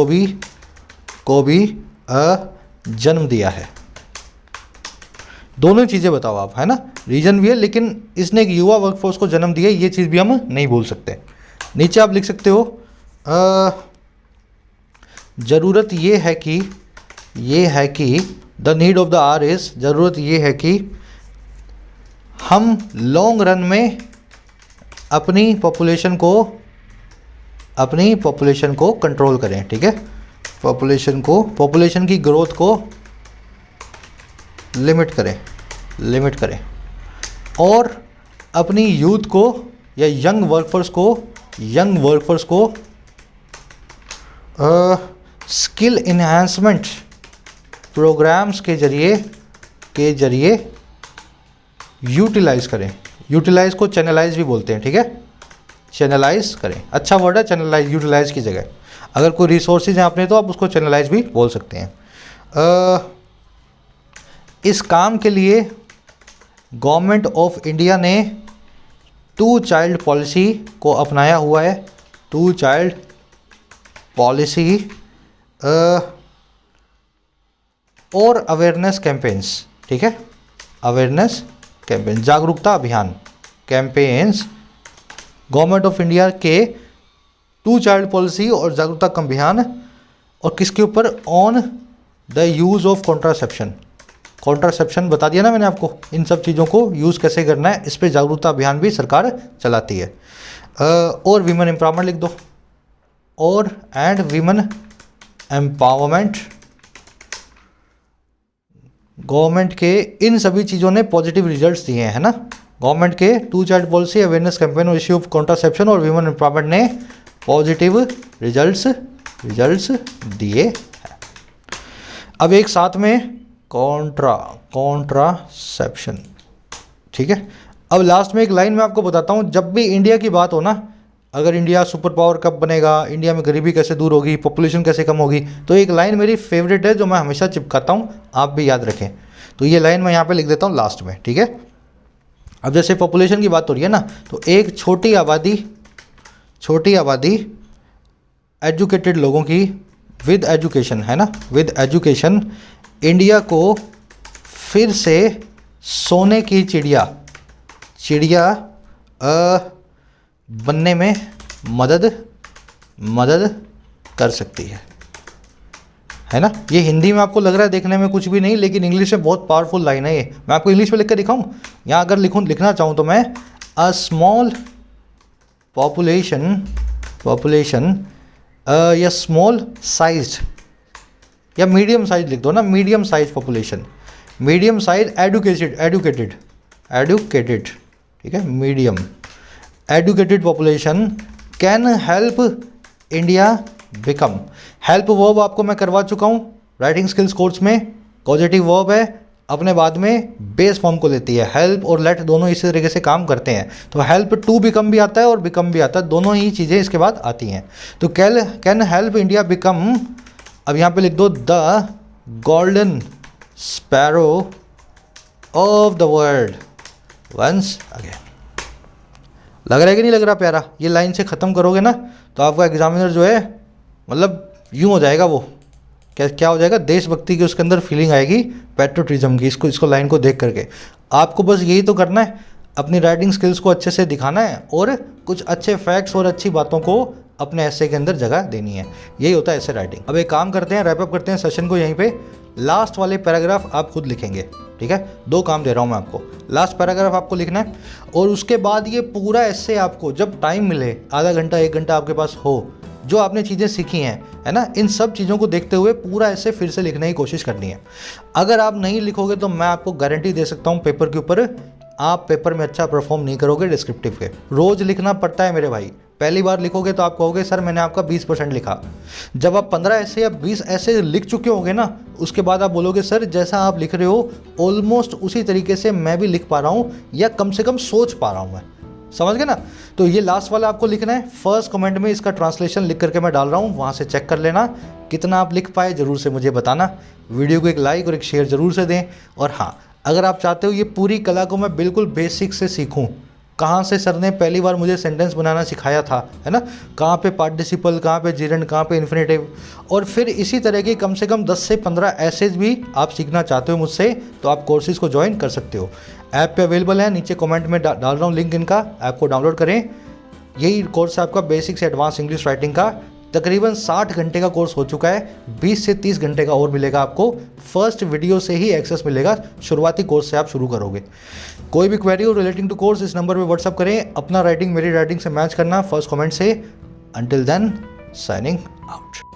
भी जन्म दिया है। दोनों चीज़ें बताओ आप, है ना, रीजन भी है लेकिन इसने एक युवा वर्कफोर्स को जन्म दिया, ये चीज़ भी हम नहीं भूल सकते। नीचे आप लिख सकते हो ज़रूरत ये है कि the need of the hour is, ज़रूरत ये है कि हम लॉन्ग रन में अपनी पॉपुलेशन को कंट्रोल करें। ठीक है, पॉपुलेशन की ग्रोथ को लिमिट करें और अपनी यूथ को या यंग वर्कफोर्स को स्किल इन्हांसमेंट प्रोग्राम्स के जरिए यूटिलाइज करें। यूटिलाइज को चैनलाइज भी बोलते हैं। ठीक है, चैनलाइज करें, अच्छा वर्ड है चैनलाइज, यूटिलाइज की जगह। अगर कोई रिसोर्सेज हैं आपने तो आप उसको चैनलाइज भी बोल सकते हैं। इस काम के लिए गवर्नमेंट ऑफ इंडिया ने 2 चाइल्ड पॉलिसी को अपनाया हुआ है। 2 चाइल्ड पॉलिसी और अवेयरनेस कैंपेन्स। ठीक है, अवेयरनेस कैंपेन, जागरूकता अभियान, कैंपेन्स गवर्नमेंट ऑफ इंडिया के 2 चाइल्ड पॉलिसी और जागरूकता अभियान, और किसके ऊपर, on the use of contraception बता दिया ना मैंने आपको। इन सब चीज़ों को यूज़ कैसे करना है इस पर जागरूकता अभियान भी सरकार चलाती है। और विमेन एम्पावरमेंट लिख दो, और एंड विमेन एम्पावरमेंट, गवर्नमेंट के इन सभी चीज़ों ने पॉजिटिव रिजल्ट्स दिए हैं, है ना। गवर्नमेंट के 2 चाइल्ड पॉलिसी, अवेयरनेस कैंपेन और इश्यू ऑफ कॉन्ट्रासेप्शन और विमेन एम्पावरमेंट ने पॉजिटिव रिजल्ट्स दिए हैं। अब एक साथ में कॉन्ट्रासेप्शन, ठीक है, अब लास्ट में एक लाइन मैं आपको बताता हूँ, जब भी इंडिया की बात हो ना, अगर इंडिया सुपर पावर कब बनेगा, इंडिया में गरीबी कैसे दूर होगी, पॉपुलेशन कैसे कम होगी, तो एक लाइन मेरी फेवरेट है जो मैं हमेशा चिपकाता हूँ, आप भी याद रखें। तो ये लाइन मैं यहाँ पे लिख देता हूँ लास्ट में, ठीक है। अब जैसे पॉपुलेशन की बात हो रही है ना, तो एक छोटी आबादी एजुकेटेड लोगों की विद एजुकेशन, है ना, विद एजुकेशन इंडिया को फिर से सोने की चिड़िया बनने में मदद कर सकती है ना। ये हिंदी में आपको लग रहा है देखने में कुछ भी नहीं, लेकिन इंग्लिश में बहुत पावरफुल लाइन है ये। मैं आपको इंग्लिश में लिख कर दिखाऊं, यहाँ अगर लिखना चाहूँ तो मैं अ स्मॉल पॉपुलेशन या स्मॉल साइज या मीडियम साइज लिख दो ना, medium size population, medium size educated, ठीक है, medium educated population can help India become. Help verb आपको मैं करवा चुका हूँ राइटिंग स्किल्स कोर्स में, पॉजिटिव वर्ब है, अपने बाद में बेस फॉर्म को लेती है। हेल्प और लेट दोनों इसी तरीके से काम करते हैं, तो हेल्प टू बिकम भी आता है और बिकम भी आता है, दोनों ही चीज़ें इसके बाद आती हैं। तो कैन हेल्प इंडिया बिकम, अब यहाँ पे लिख दो the golden sparrow of the world once again. लग रहा है कि नहीं लग रहा प्यारा? ये लाइन से ख़त्म करोगे ना तो आपका एग्जामिनर जो है मतलब यूँ हो जाएगा, वो क्या हो जाएगा, देशभक्ति की उसके अंदर फीलिंग आएगी, पैट्रियोटिज्म की, इसको लाइन को देख करके। आपको बस यही तो करना है, अपनी राइटिंग स्किल्स को अच्छे से दिखाना है और कुछ अच्छे फैक्ट्स और अच्छी बातों को अपने ऐसे के अंदर जगह देनी है। यही होता है ऐसे राइटिंग। अब एक काम करते हैं, रैप अप करते हैं सेशन को यहीं पे। लास्ट वाले पैराग्राफ आप खुद लिखेंगे, ठीक है। 2 काम दे रहा हूँ मैं आपको, लास्ट पैराग्राफ आपको लिखना है और उसके बाद ये पूरा ऐसे आपको जब टाइम मिले, आधा घंटा 1 घंटा आपके पास हो, जो आपने चीज़ें सीखी हैं, है ना, इन सब चीज़ों को देखते हुए पूरा ऐसे फिर से लिखने की कोशिश करनी है। अगर आप नहीं लिखोगे तो मैं आपको गारंटी दे सकता हूँ पेपर के ऊपर आप पेपर में अच्छा परफॉर्म नहीं करोगे डिस्क्रिप्टिव के। रोज़ लिखना पड़ता है मेरे भाई। पहली बार लिखोगे तो आप कहोगे सर मैंने आपका 20% लिखा। जब आप 15 ऐसे या 20 ऐसे लिख चुके होगे ना, उसके बाद आप बोलोगे सर जैसा आप लिख रहे हो ऑलमोस्ट उसी तरीके से मैं भी लिख पा रहा हूँ, या कम से कम सोच पा रहा हूँ मैं। समझ गए ना? तो ये लास्ट वाला आपको लिखना है। फर्स्ट कमेंट में इसका ट्रांसलेशन लिख करके मैं डाल रहा हूँ, वहाँ से चेक कर लेना। कितना आप लिख पाए ज़रूर से मुझे बताना। वीडियो को एक लाइक और एक शेयर ज़रूर से दें। और हाँ, अगर आप चाहते हो ये पूरी कला को मैं बिल्कुल बेसिक से सीखूँ, कहाँ से सर ने पहली बार मुझे सेंटेंस बनाना सिखाया था, है ना, कहाँ पे पार्टिसिपल, कहाँ पे जिरेंड, कहाँ पे इन्फिनेटिव, और फिर इसी तरह की कम से कम 10 से 15 ऐसेज भी आप सीखना चाहते हो मुझसे, तो आप कोर्सेज को ज्वाइन कर सकते हो। ऐप पे अवेलेबल है, नीचे कमेंट में डाल रहा हूँ लिंक इनका, ऐप को डाउनलोड करें। यही कोर्स है आपका बेसिक से एडवांस इंग्लिश राइटिंग का। तकरीबन 60 घंटे का कोर्स हो चुका है, 20 से 30 घंटे का और मिलेगा आपको। फर्स्ट वीडियो से ही एक्सेस मिलेगा, शुरुआती कोर्स से आप शुरू करोगे। कोई भी क्वेरी हो रिलेटिंग टू कोर्स इस नंबर पे व्हाट्सअप करें। अपना राइटिंग मेरी राइटिंग से मैच करना फर्स्ट कमेंट से। Until then, signing out.